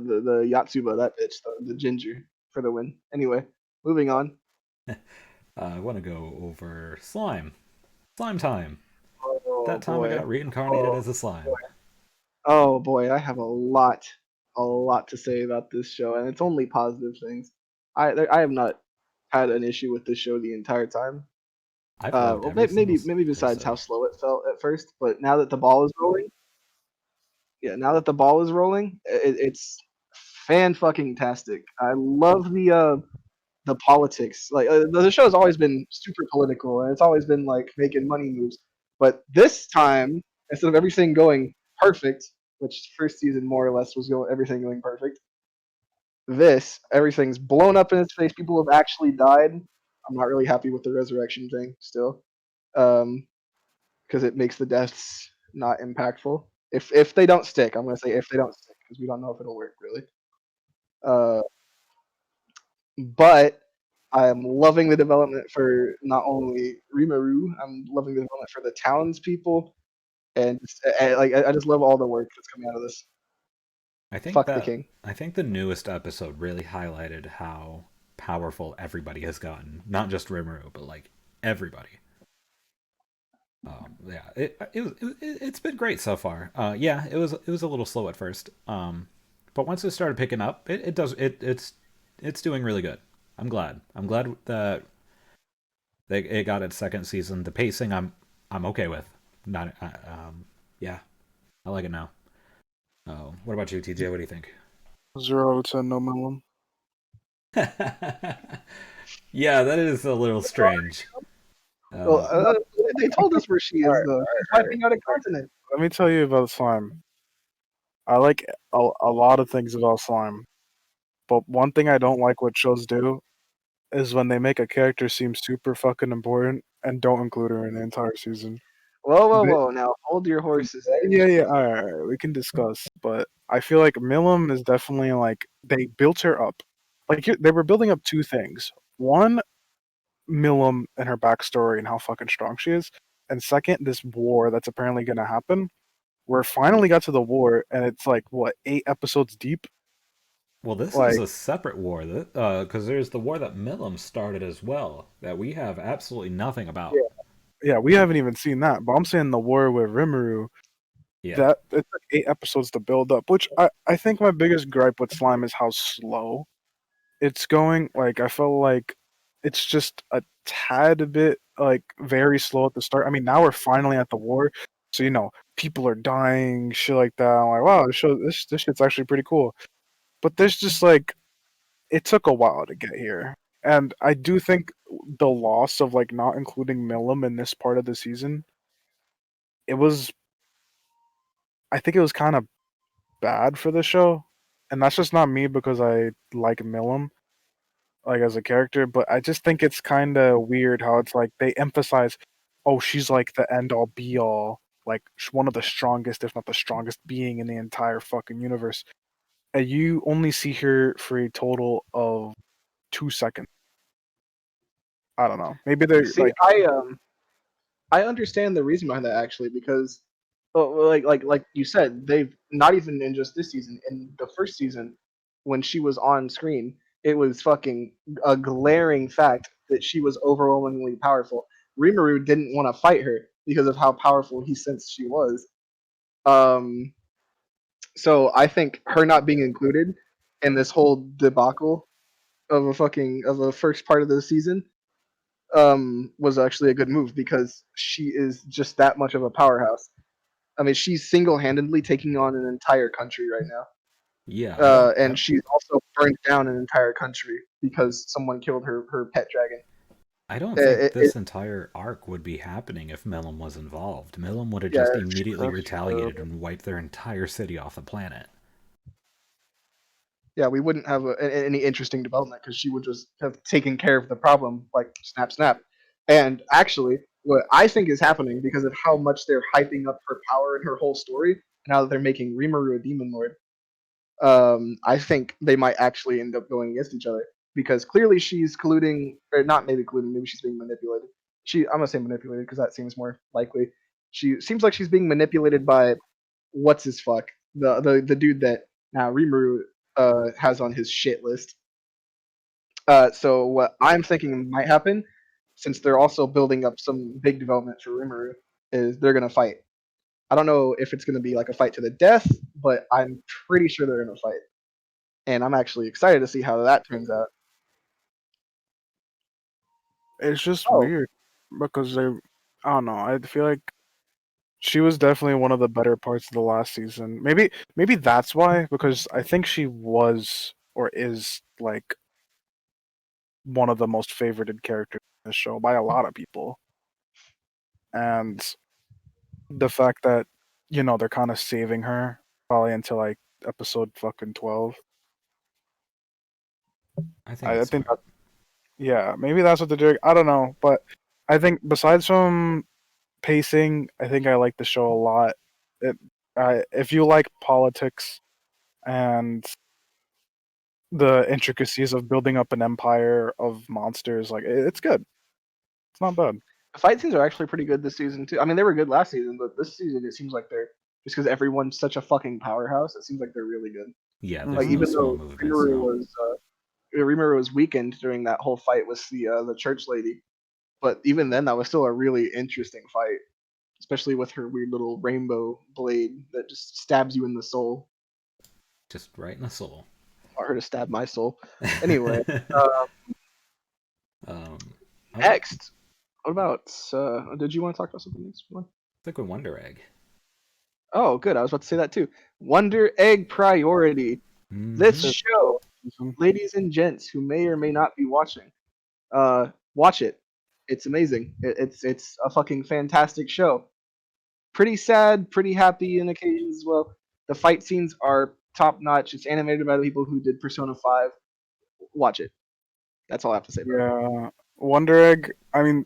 Yatsuba that bitch the ginger for the win. Anyway, moving on. I want to go over slime. Slime time. Oh That time I boy. got reincarnated Oh as a boy. slime. Oh boy. I have a lot to say about this show, and it's only positive things. I have not had an issue with this show the entire time. I've loved Well, every single maybe besides how episode. slow it felt at first, but now that the ball is rolling, yeah, now that the ball is rolling, it's fan fucking tastic. I love the politics. Like the show has always been super political, and it's always been like making money moves. But this time, instead of everything going perfect, which first season more or less was going everything going perfect, this everything's blown up in its face. People have actually died. I'm not really happy with the resurrection thing still, because it makes the deaths not impactful. If they don't stick, I'm gonna say if they don't stick because we don't know if it'll work really. Uh, but I am loving the development for not only Rimaru, I'm loving the development for the townspeople, and like I just love all the work that's coming out of this. Fuck the king. I think the newest episode really highlighted how powerful everybody has gotten. Not just Rimuru, but like everybody. Yeah, it's been great so far. Yeah, it was a little slow at first. But once it started picking up, it's doing really good. I'm glad. I'm glad that it got its second season. The pacing I'm okay with. Not yeah, I like it now. Oh, what about you, TJ? What do you think? 0 to no minimum. Yeah, that is a little strange. Well, Uh, they told us where she is though. She's wiping out a continent. Let me tell you about slime. I like a lot of things about slime, but one thing I don't like what shows do is when they make a character seem super fucking important and don't include her in the entire season. Whoa, whoa, They, whoa! Now hold your horses there. yeah, yeah, all right, we can discuss. But I feel like Milim is definitely like they built her up. Like they were building up two things. One, Milim and her backstory and how fucking strong she is, and second, this war that's apparently gonna happen. We're finally got to the war, and it's like what 8 episodes deep. well, this is Like, a separate war that because there's the war that Milam started as well that we have absolutely nothing yeah, about. yeah, we haven't even seen that. But I'm saying the war with Rimuru, Yeah. that it took 8 episodes to build up. Which I think my biggest gripe with Slime is how slow it's going. Like I felt like it's just a tad bit like very slow at the start. I mean, now we're finally at the war, so people are dying, shit like that. I'm like, wow, this shit's actually pretty cool. But there's just like it took a while to get here, and I do think the loss of like not including Milim in this part of the season, it was I think it was kind of bad for the show, and that's just not me because I like Milim like as a character, but I just think it's kind of weird how it's like they emphasize, oh, she's like the end all be all, like one of the strongest, if not the strongest being in the entire fucking universe, and you only see her for a total of 2 seconds. I don't know. Maybe they're See, like, I understand the reason behind that actually because, well, like you said, they've not even in just this season. In the first season, when she was on screen, it was fucking a glaring fact that she was overwhelmingly powerful. Rimuru didn't want to fight her because of how powerful he sensed she was. Um, so I think her not being included in this whole debacle of a first part of the season was actually a good move because she is just that much of a powerhouse. I mean, she's single-handedly taking on an entire country right now. Yeah, I And she's also burned down an entire country because someone killed her pet dragon. don't think It, it, this entire arc would be happening if Milim was involved. Milim would have yeah, just She immediately was actually retaliated terrible. and wiped their entire city off the planet. yeah, we wouldn't have any interesting development because she would just have taken care of the problem like snap, snap. And actually, what I think is happening because of how much they're hyping up her power and her whole story, now that they're making Rimuru a demon lord, I think they might actually end up going against each other because clearly she's colluding, or not maybe colluding, maybe she's being manipulated. I'm gonna say manipulated because that seems more likely. She seems like she's being manipulated by what's his fuck, the dude that now Rimuru has on his shit list. So what I'm thinking might happen, since they're also building up some big development for Rimuru, is they're gonna fight. I don't know if it's gonna be like a fight to the death, but I'm pretty sure they're gonna fight, and I'm actually excited to see how that turns out. It's just Oh, weird because I don't know. I feel like she was definitely one of the better parts of the last season. Maybe that's why, because I think she was or is like one of the most favorited characters in the show by a lot of people. And the fact that, they're kind of saving her probably until like episode fucking 12. I think I it's think smart. that, yeah, maybe that's what they're doing. I don't know. But I think besides from pacing, I think I like the show a lot. It, if you like politics and the intricacies of building up an empire of monsters, like it's good. It's not bad. the fight scenes are actually pretty good this season too. I mean, they were good last season, but this season it seems like they're just because everyone's such a fucking powerhouse. It seems like they're really good. Yeah, there's Like no Hmm. even small though movements, no. Rimuru was weakened during that whole fight with the church lady, but even then that was still a really interesting fight, especially with her weird little rainbow blade that just stabs you in the soul. Just right in the soul. I want her to stab my soul. Anyway, uh, um, I would next, what about? Did you want to talk about something next? stick with Wonder Egg. Oh, good. I was about to say that too. Wonder Egg Priority. This Hmm. This show, season. ladies and gents who may or may not be watching, watch it. It's amazing. It's a fucking fantastic show. Pretty sad, pretty happy in occasions as well. The fight scenes are top notch. It's animated by the people who did Persona 5. Watch it. That's all I have to say about it. Yeah, Wonder Egg. I mean,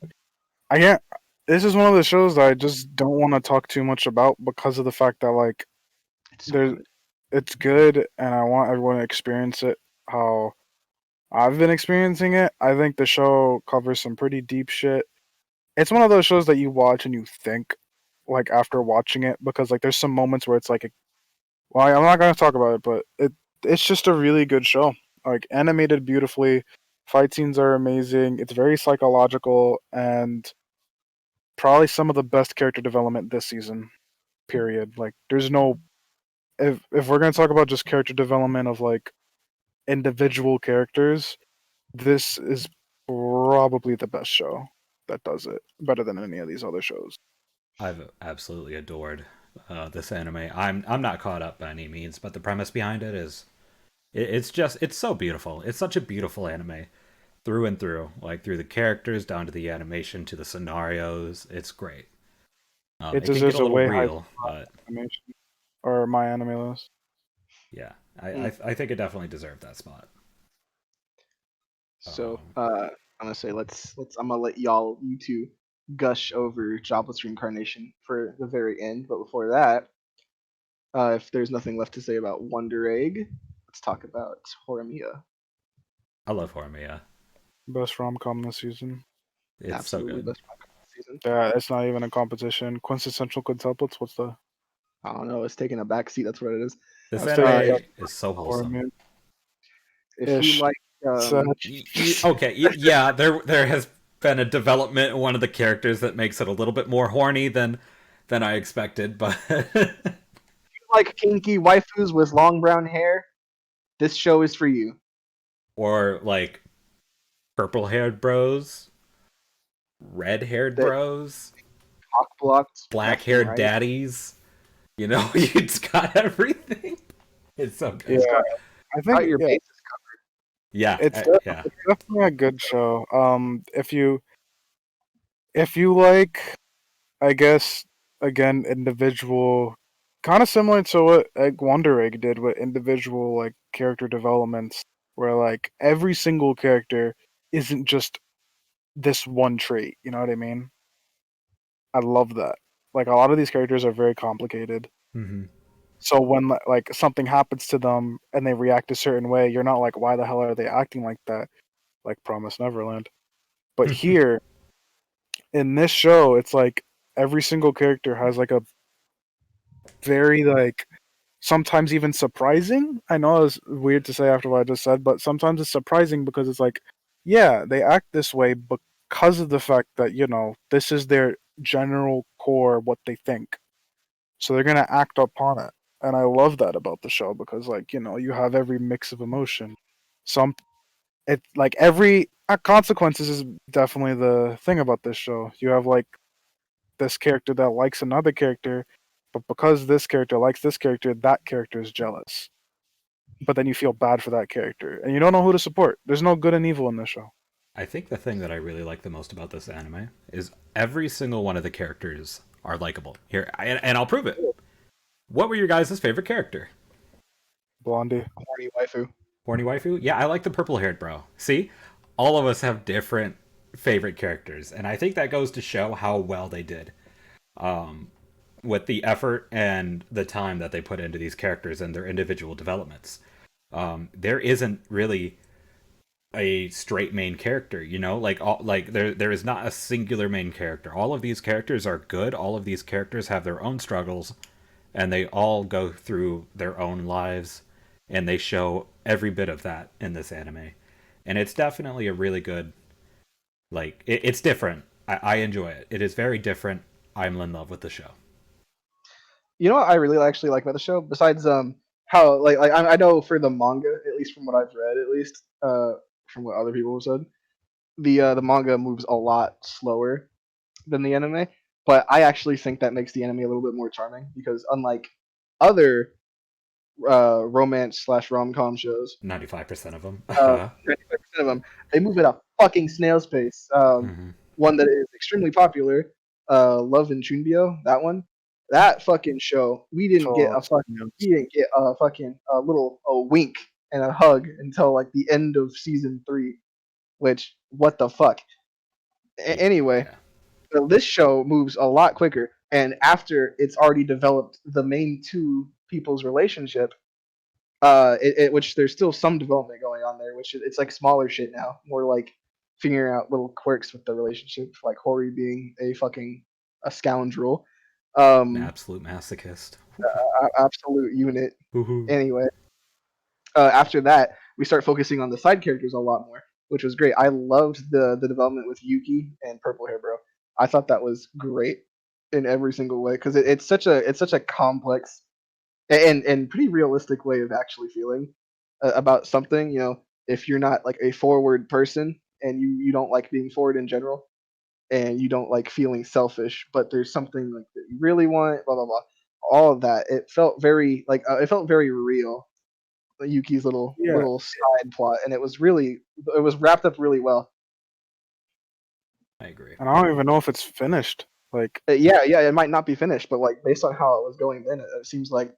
I can't. This is one of the shows that I just don't want to talk too much about because of the fact that like It's so there's good. it's good and I want everyone to experience it how I've been experiencing it. I think the show covers some pretty deep shit. It's one of those shows that you watch and you think like after watching it because like there's some moments where it's like well, I'm not gonna talk about it, but it's just a really good show. Like animated beautifully, fight scenes are amazing. It's very psychological and probably some of the best character development this season. Period. Like there's no if we're gonna talk about just character development of like individual characters, this is probably the best show that does it better than any of these other shows. I've absolutely adored this anime. I'm not caught up by any means, but the premise behind it is it's so beautiful. It's such a beautiful anime through and through, like through the characters down to the animation to the scenarios. It's great. It It can get deserves a a little way high real, but animation or my anime list. yeah, Mm. I think it definitely deserved that spot. So Um, I'm gonna say let's I'm gonna let you two gush over Jobless Reincarnation for the very end. But before that, if there's nothing left to say about Wonder Egg, let's talk about Horimiya. I love Horimiya. Best rom com this season. It's so Absolutely good. best manga of the season. Yeah, it's not even a competition. Quintessential quintuplets. What's the? I don't know. It's taking a back seat. That's what it is. This Let's take Uh, if anime is so core wholesome. man if you ish. like, Okay, yeah, there has been a development in one of the characters that makes it a little bit more horny than I expected, but like kinky waifus with long brown hair, this show is for you. Or like purple-haired bros, red-haired That bros, cock blocked left and black-haired right. daddies. You know, it's got everything. It's so Yeah, good. I Got think your bases Yeah, yeah. it's definitely a good show. If you like, I guess again, individual, kind of similar to what Wonder Egg did with individual like character developments, where like every single character isn't just this one trait. You know what I mean? I love that. Like a lot of these characters are very complicated. Hmm. So when like something happens to them and they react a certain way, you're not like, why the hell are they acting like that? Like Promise Neverland. But here in this show, it's like every single character has like a very like sometimes even surprising. I know it's weird to say after what I just said, but sometimes it's surprising because it's like, yeah, they act this way because of the fact that, you know, this is their general core what they think. So they're gonna act upon it. And I love that about the show because like, you know, you have every mix of emotion. Some it like every consequences is definitely the thing about this show. You have like this character that likes another character, but because this character likes this character, that character is jealous. But then you feel bad for that character, and you don't know who to support. There's no good and evil in this show. I think the thing that I really like the most about this anime is every single one of the characters are likable. Here, and I'll prove it. What were your guys' favorite character? Blondie. horny waifu. Horny waifu? Yeah, I like the purple-haired bro. See, all of us have different favorite characters, and I think that goes to show how well they did with the effort and the time that they put into these characters and their individual developments. There isn't really a straight main character, you know, like there is not a singular main character. All of these characters are good. All of these characters have their own struggles, and they all go through their own lives, and they show every bit of that in this anime. And it's definitely a really good, it's different. I enjoy it. It is very different. I'm in love with the show. You know what I really actually like about the show, besides how like I know for the manga, at least from what I've read, at least from what other people have said, the manga moves a lot slower than the anime. But I actually think that makes the anime a little bit more charming because unlike other romance slash rom com shows, 95% of them. 95% of them they move at a fucking snail's pace. Hmm. One that is extremely popular, Love and Chunbyo, that one. That fucking show, So we didn't get a fucking little a wink and a hug until like the end of season 3. Which what the fuck? Anyway, Yeah, this show moves a lot quicker, and after it's already developed the main two people's relationship, which there's still some development going on there, which it's like smaller shit now, more like figuring out little quirks with the relationship, like Hori being a scoundrel, an um, absolute masochist. absolute unit. Woohoo. Anyway, after that, we start focusing on the side characters a lot more, which was great. I loved the development with Yuki and Purple Hair Bro. I thought that was great in every single way because it's such a complex and pretty realistic way of actually feeling about something. You know, if you're not like a forward person and you don't like being forward in general and you don't like feeling selfish, but there's something like that you really want, blah blah blah. All of that, it felt very real. Yuki's yeah, little side plot, and it was wrapped up really well. I agree. and I don't even know if it's finished. Like, Yeah, it might not be finished, but like based on how it was going, then it seems like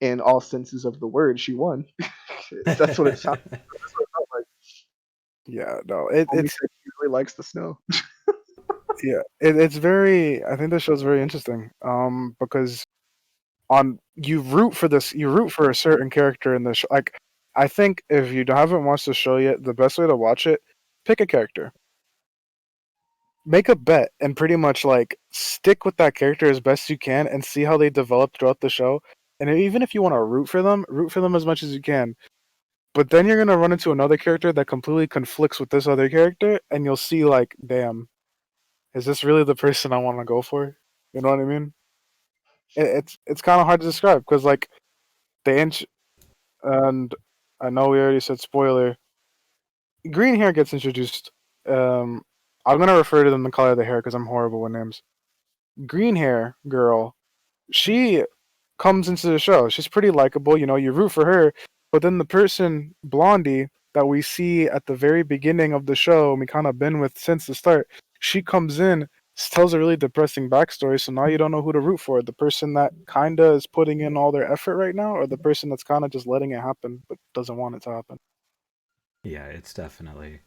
in all senses of the word, she won. That's what it sounds. That's what it felt like. yeah, no, Homie it's said he really likes the snow. yeah, it's very. I think this show's very interesting. Because on you root for a certain character in the show. Like, I think if you haven't watched the show yet, the best way to watch it, pick a character, make a bet, and pretty much like stick with that character as best you can, and see how they develop throughout the show. And even if you want to root for them as much as you can. But then you're gonna run into another character that completely conflicts with this other character, and you'll see like, damn, is this really the person I want to go for? You know what I mean? it's kind of hard to describe because like the inch and I know we already said spoiler. Green hair gets introduced. Um, I'm gonna refer to them the color of the hair because I'm horrible with names. Green hair girl, she comes into the show. She's pretty likable, you know, you root for her. But then the person, Blondie, that we see at the very beginning of the show, and we kind of been with since the start, she comes in, tells a really depressing backstory. So now you don't know who to root for. The person that kind of is putting in all their effort right now, or the person that's kind of just letting it happen but doesn't want it to happen. Yeah, it's definitely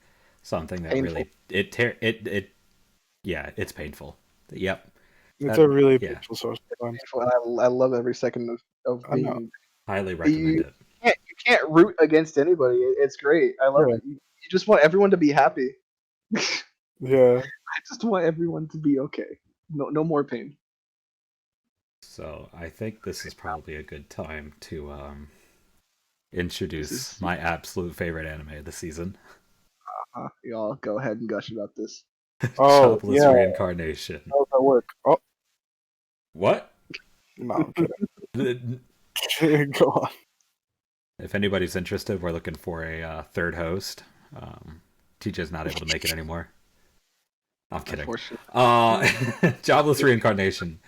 something that Painful. really it yeah, it's painful. Yep. It's That a really yeah, painful social times. Painful. And I love every second of I know. being. highly You recommend it. can't root against anybody. It's great. I love Yeah. it. You just want everyone to be happy. I Yeah. just want everyone to be okay. No more pain. So I think this is probably a good time to This introduce is my absolute favorite anime of the season, y'all go ahead and gush about this. Oh, Jobless yeah. Reincarnation. How does that work? Oh, What? no, I'm kidding. Go on. If anybody's interested, we're looking for a third host. TJ's not able to make it anymore. I'm kidding. Unfortunately, Uh, Jobless Reincarnation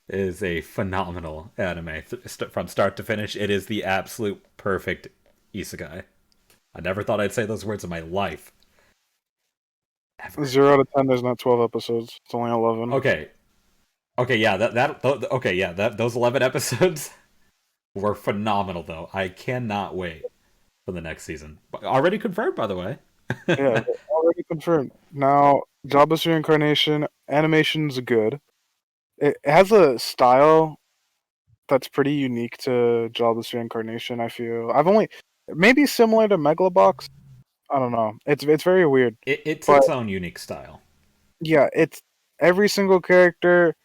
is a phenomenal anime from start to finish. It is the absolute perfect isekai. I never thought I'd say those words in my life. Ever. 0 to 10, there's not 12 episodes. It's only 11. Okay. Okay, yeah, okay, yeah, those 11 episodes were phenomenal though. I cannot wait for the next season. Already confirmed, by the way. Yeah, already confirmed. Now, Jobless Reincarnation, animation's good. It has a style that's pretty unique to Jobless Reincarnation, I feel. I've only, maybe similar to Megalobox. I don't know. It's very weird. It's But its own unique style. yeah, it's every single character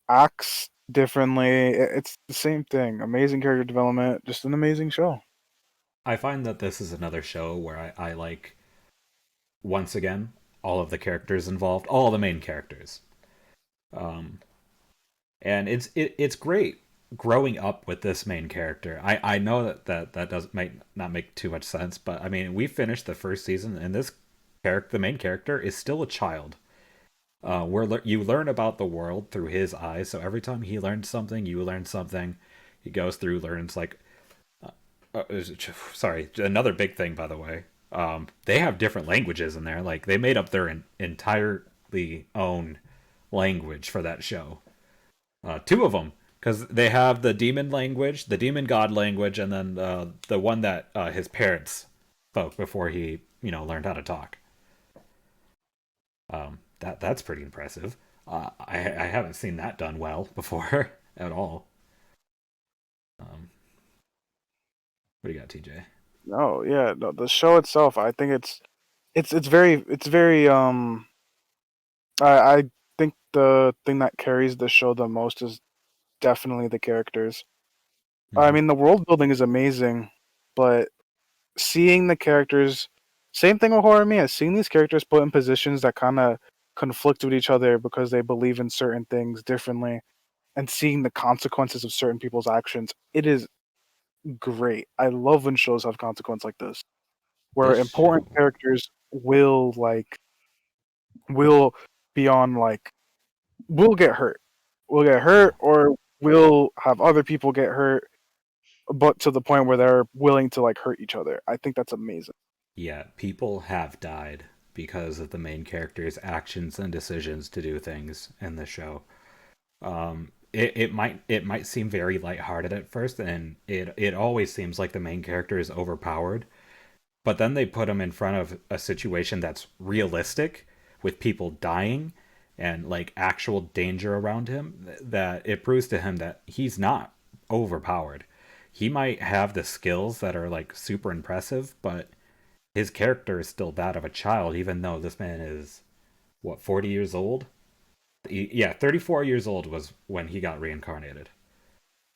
acts differently. It's the same thing. Amazing character development, just an amazing show. I find that this is another show where I like, once again, all of the characters involved, all the main characters. Um, and it's great growing up with this main character. I know that does might not make too much sense, but I mean, we finished the first season, and this character, the main character, is still a child. Where you learn about the world through his eyes. So every time he learns something, you learn something. He goes through, learns like, uh, sorry, another big thing by the way. They have different languages in there. Like they made up their entirely own language for that show. Two of them, because they have the demon language, the demon god language, and then the one that his parents spoke before he, learned how to talk. That's pretty impressive. I haven't seen that done well before at all. Um, what do you got, TJ? No, yeah, no, the show itself, I think it's very I think the thing that carries the show the most is definitely the characters. I Mm-hmm. mean, the world building is amazing, but seeing the characters, same thing with Horror Mia, seeing these characters put in positions that kind of conflict with each other because they believe in certain things differently, and seeing the consequences of certain people's actions, it is great. I love when shows have consequence like this, where This important show, characters will be on like will get hurt. Will get yeah, hurt or will have other people get hurt, but to the point where they're willing to like hurt each other. I think that's amazing. yeah, people have died because of the main character's actions and decisions to do things in the show. It might seem very lighthearted at first, and it always seems like the main character is overpowered. But then they put him in front of a situation that's realistic, with people dying and like actual danger around him, that it proves to him that he's not overpowered. He might have the skills that are like super impressive, but his character is still that of a child, even though this man is, what, 40 years old? Yeah, 34 years old was when he got reincarnated.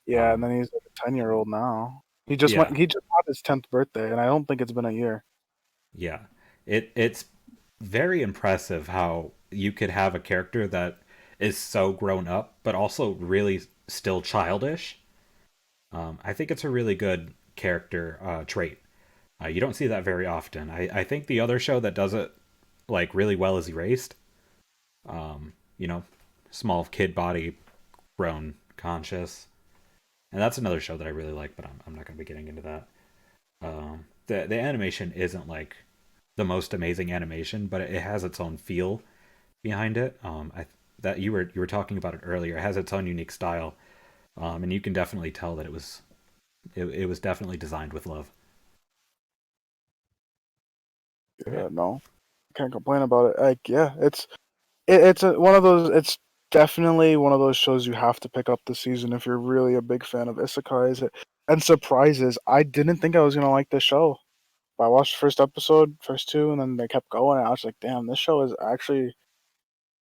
Yeah, and Um, then he's like a 10-year old now. yeah, He just had his 10th birthday, and I don't think it's been a year. yeah. It's very impressive how you could have a character that is so grown up, but also really still childish. I think it's a really good character trait. You don't see that very often. I think the other show that does it like really well is Erased. You know, small kid body, grown conscious, and that's another show that I really like. But I'm not going to be getting into that. The animation isn't like the most amazing animation, but it has its own feel behind it. That you were talking about it earlier. It has its own unique style, and you can definitely tell that it was definitely designed with love. Yeah, Yeah, no, can't complain about it. Like, yeah, one of those. It's definitely one of those shows you have to pick up this season if you're really a big fan of isekais and surprises. I didn't think I was gonna like this show. But I watched the first episode, first two, and then they kept going. And I was like, damn, this show is actually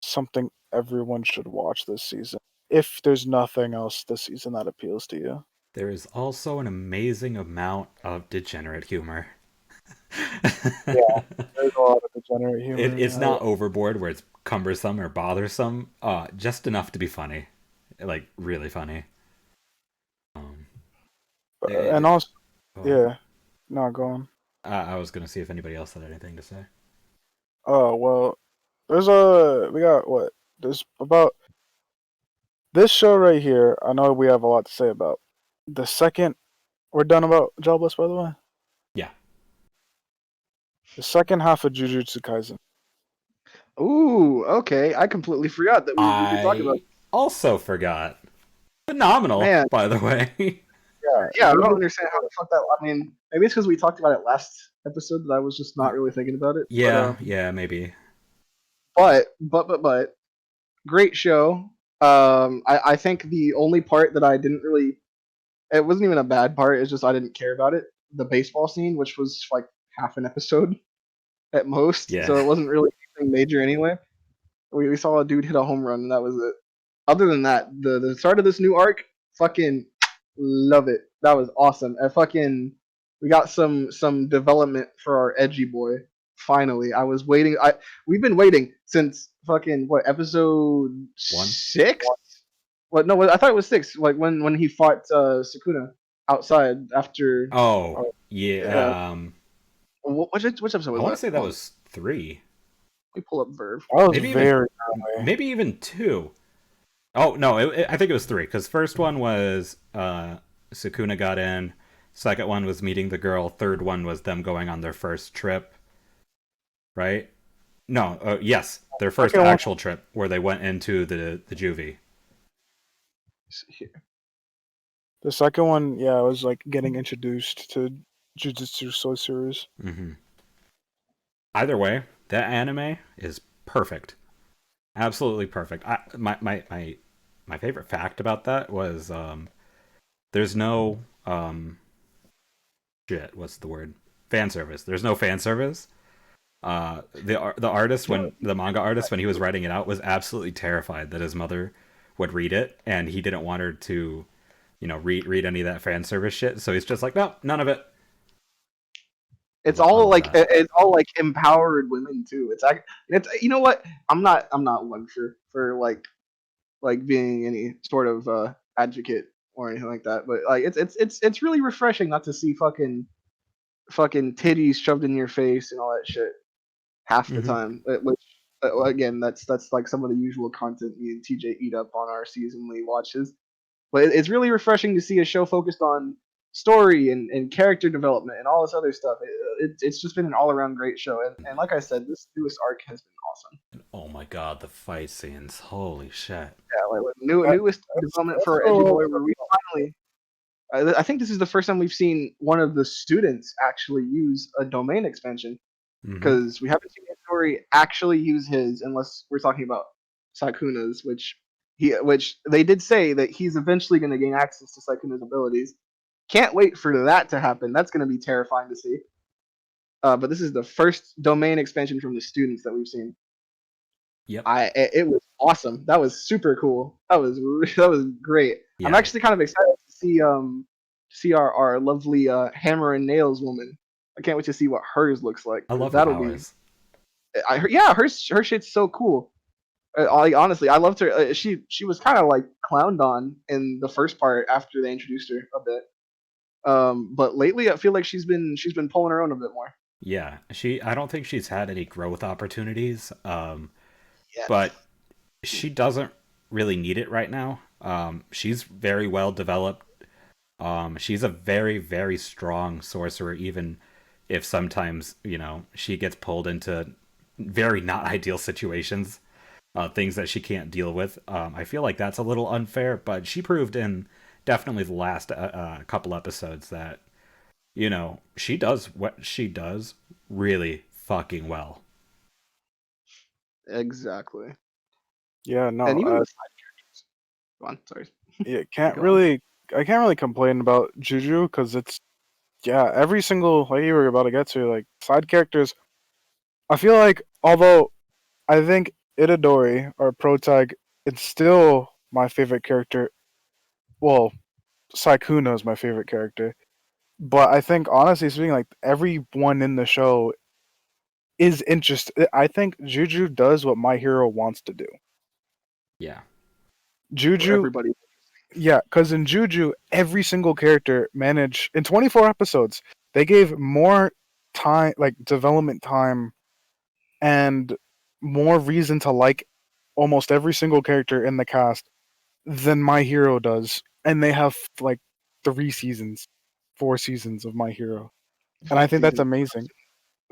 something everyone should watch this season. If there's nothing else this season that appeals to you. there is also an amazing amount of degenerate humor. Yeah, there's a lot of degenerate It's humor. not overboard where it's cumbersome or bothersome. Just enough to be funny, like really funny. Um, And it, also, go ahead. yeah, no, go on. I was gonna see if anybody else had anything to say. Oh well, we got what? There's about this show right here. I know we have a lot to say about. The second we're done about Jobless, by the way. Yeah, The second half of Jujutsu Kaisen. Ooh, okay. I completely forgot that we could talk about. I also forgot. Phenomenal, Man, by the way. Yeah, yeah, I don't understand how the fuck that. I mean, maybe it's because we talked about it last episode that I was just not really thinking about it. But Yeah, yeah, maybe. but great show. I think the only part that I didn't really, it wasn't even a bad part. It's just I didn't care about it. The baseball scene, which was like half an episode at most, Yeah, so it wasn't really anything major anyway. We saw a dude hit a home run, and that was it. Other than that, the start of this new arc, fucking love it. That was awesome. And fucking, we got some development for our edgy boy. Finally, I was waiting. We've been waiting since fucking what episode one. 6? What? No, I thought it was 6. Like when he fought Sukuna outside after. Oh, Yeah. yeah. Which episode I was want to that? say that Hold on, was three, let me pull up Verve. that was maybe even very early. maybe even two. Oh no, I think it was three because first one was Sukuna got in, second one was meeting the girl, third one was them going on their first trip, right? No, yes, their first Second one, actual trip where they went into the juvie. the second one, yeah, I was like getting introduced to Jujutsu Soul series. Hmm. Either way, that anime is perfect, absolutely perfect. My favorite fact about that was there's no shit. What's the word? Fan service. There's no fan service. The artist when the manga artist when he was writing it out was absolutely terrified that his mother would read it and he didn't want her to read any of that fan service shit, so he's just like, no, none of it. I love that. It's all like empowered women too. It's you know what? I'm not one for like being any sort of advocate or anything like that, but like it's really refreshing not to see fucking titties shoved in your face and all that shit half the Hmm. time. Which again, that's like some of the usual content me and TJ eat up on our seasonally watches. But it's really refreshing to see a show focused on story and character development and all this other stuff. It's just been an all around great show. And like I said, this newest arc has been awesome. Oh my god, the fight scenes, holy shit. Yeah, like That, newest development that's for our Edgy so Boy, where we finally. I think this is the first time we've seen one of the students actually use a domain expansion, Hmm. because we haven't seen Hitori actually use his unless we're talking about Sakuna's, which they did say that he's eventually going to gain access to Sakuna's abilities. Can't wait for that to happen. That's going to be terrifying to see. But this is the first domain expansion from the students that we've seen. Yep. It was awesome. That was super cool. That was great. I'm Yeah, actually kind of excited to see our lovely hammer and nails woman. I can't wait to see what hers looks like I because love her that'll be. powers. Yeah, her shit's so cool. Honestly, I loved her. She was kind of like clowned on in the first part after they introduced her a bit. But lately, I feel like she's been pulling her own a bit more. Yeah, I don't think she's had any growth opportunities. Yes. But she doesn't really need it right now. She's very well developed. She's a very, very strong sorcerer, even if sometimes, she gets pulled into very not ideal situations, things that she can't deal with. I feel like that's a little unfair, but she proved in definitely the last couple episodes that, she does what she does really fucking well. Exactly. Yeah, And no, even the side characters. Go on. Sorry. yeah, Go on. I can't really complain about Juju because it's, yeah, every single, like you were about to get to, like, side characters. I feel like, although I think Itadori, or Protag, it's still my favorite character. Well, Saikuna is my favorite character. But I think, honestly speaking, like, everyone in the show is interested. I think Juju does what My Hero wants to do. Yeah. For Juju, everybody. yeah, because in Juju, every single character managed, in 24 episodes, they gave more time, like, development time, and more reason to like almost every single character in the cast than My Hero does. And they have, like, 3 seasons, 4 seasons of My Hero. And I Five think that's seasons. amazing.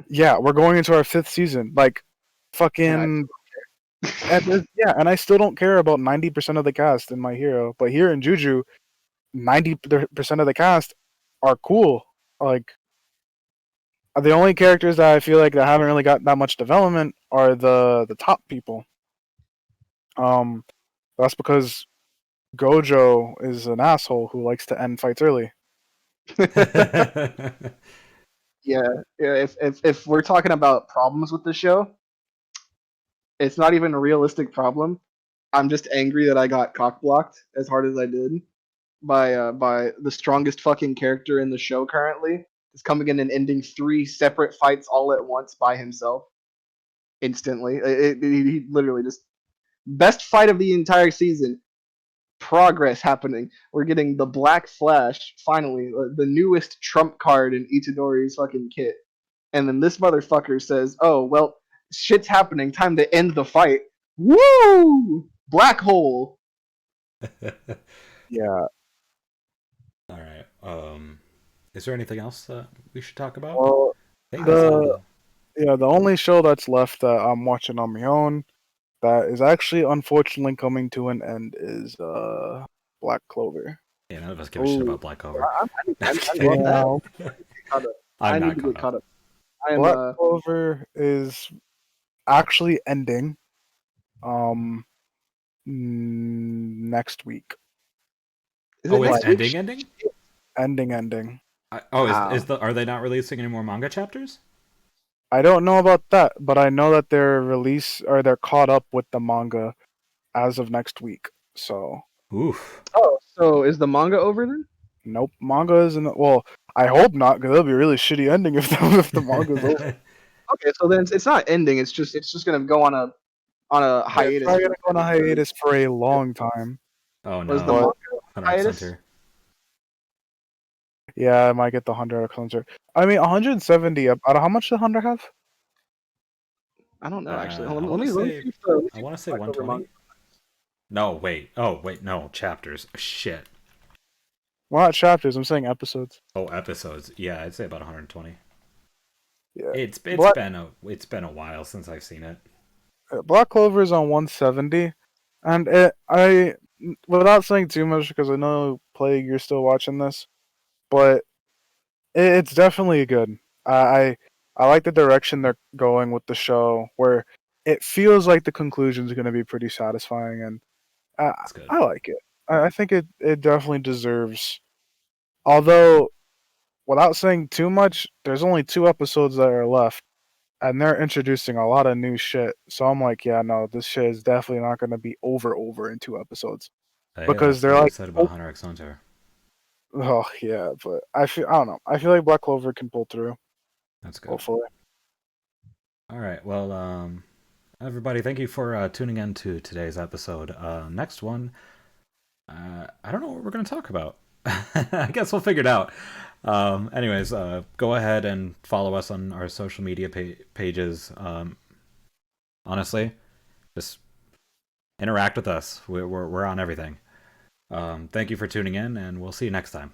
Yeah, we're going into our 5th season. Like, And I fucking. still And don't care. yeah, and I still don't care about 90% of the cast in My Hero. But here in Juju, 90% of the cast are cool. Like, the only characters that I feel like that haven't really got that much development are the top people. Um, that's because Gojo is an asshole who likes to end fights early. Yeah, yeah. If we're talking about problems with the show, it's not even a realistic problem. I'm just angry that I got cock blocked as hard as I did by the strongest fucking character in the show currently. Is coming in and ending 3 separate fights all at once by himself instantly. He literally just best fight of the entire season. Progress happening. We're getting the Black Flash finally, the newest trump card in Itadori's fucking kit. And then this motherfucker says, "Oh well, shit's happening. Time to end the fight." Woo! Black hole. Yeah. All right. Is there anything else that we should talk about? Well, I think that's the all. yeah, the only show that's left that I'm watching on my own that is actually unfortunately coming to an end is Black Clover. Yeah, none of us give a shit Oh, about Black Clover. I love that. Yeah, Get caught up. I'm I need not to caught get up. caught up. I am Black Clover is actually ending um next week. Is it Oh, it's next week? ending. Ending. Is Wow. the are they not releasing any more manga chapters? I don't know about that, but I know that they're caught up with the manga as of next week. So, Oof. Oh, so is the manga over then? nope, manga isn't. Well, I hope not, because that'll be a really shitty ending if the manga's over. Okay, so then it's not ending. It's just gonna go on a Yeah, it's hiatus probably for gonna go on a for. hiatus for a long time. Oh Was the no, But manga Hunter x hiatus? Hunter. yeah, I might get the 100 concert. I mean, 170. Out of how much did Hunter have? I don't know actually. Hold I on, want to let me say see if the let me I see if want the to say Black Clover 120. manga. No, wait. Oh, wait. No, chapters. Shit. Well, not chapters. I'm saying episodes. Oh, episodes. Yeah, I'd say about 120. Yeah, It's Black been a while since I've seen it. Black Clover is on 170, and without saying too much because I know Plague, you're still watching this, but it's definitely good. I I like the direction they're going with the show, where it feels like the conclusion is going to be pretty satisfying, and I It's good. I like it. I think it definitely deserves. Although, without saying too much, there's only 2 episodes that are left, and they're introducing a lot of new shit. So I'm like, yeah, no, this shit is definitely not going to be over in 2 episodes Hey, because that's they're what they like, said about oh, Hunter x Hunter. oh yeah, but I don't know. I feel like Black Clover can pull through. That's good. Hopefully. All right. Well, Everybody, thank you for tuning in to today's episode. Next one, I don't know what we're going to talk about. I guess we'll figure it out. Anyways, go ahead and follow us on our social media pages. Honestly, just interact with us. We're on everything. Thank you for tuning in, and we'll see you next time.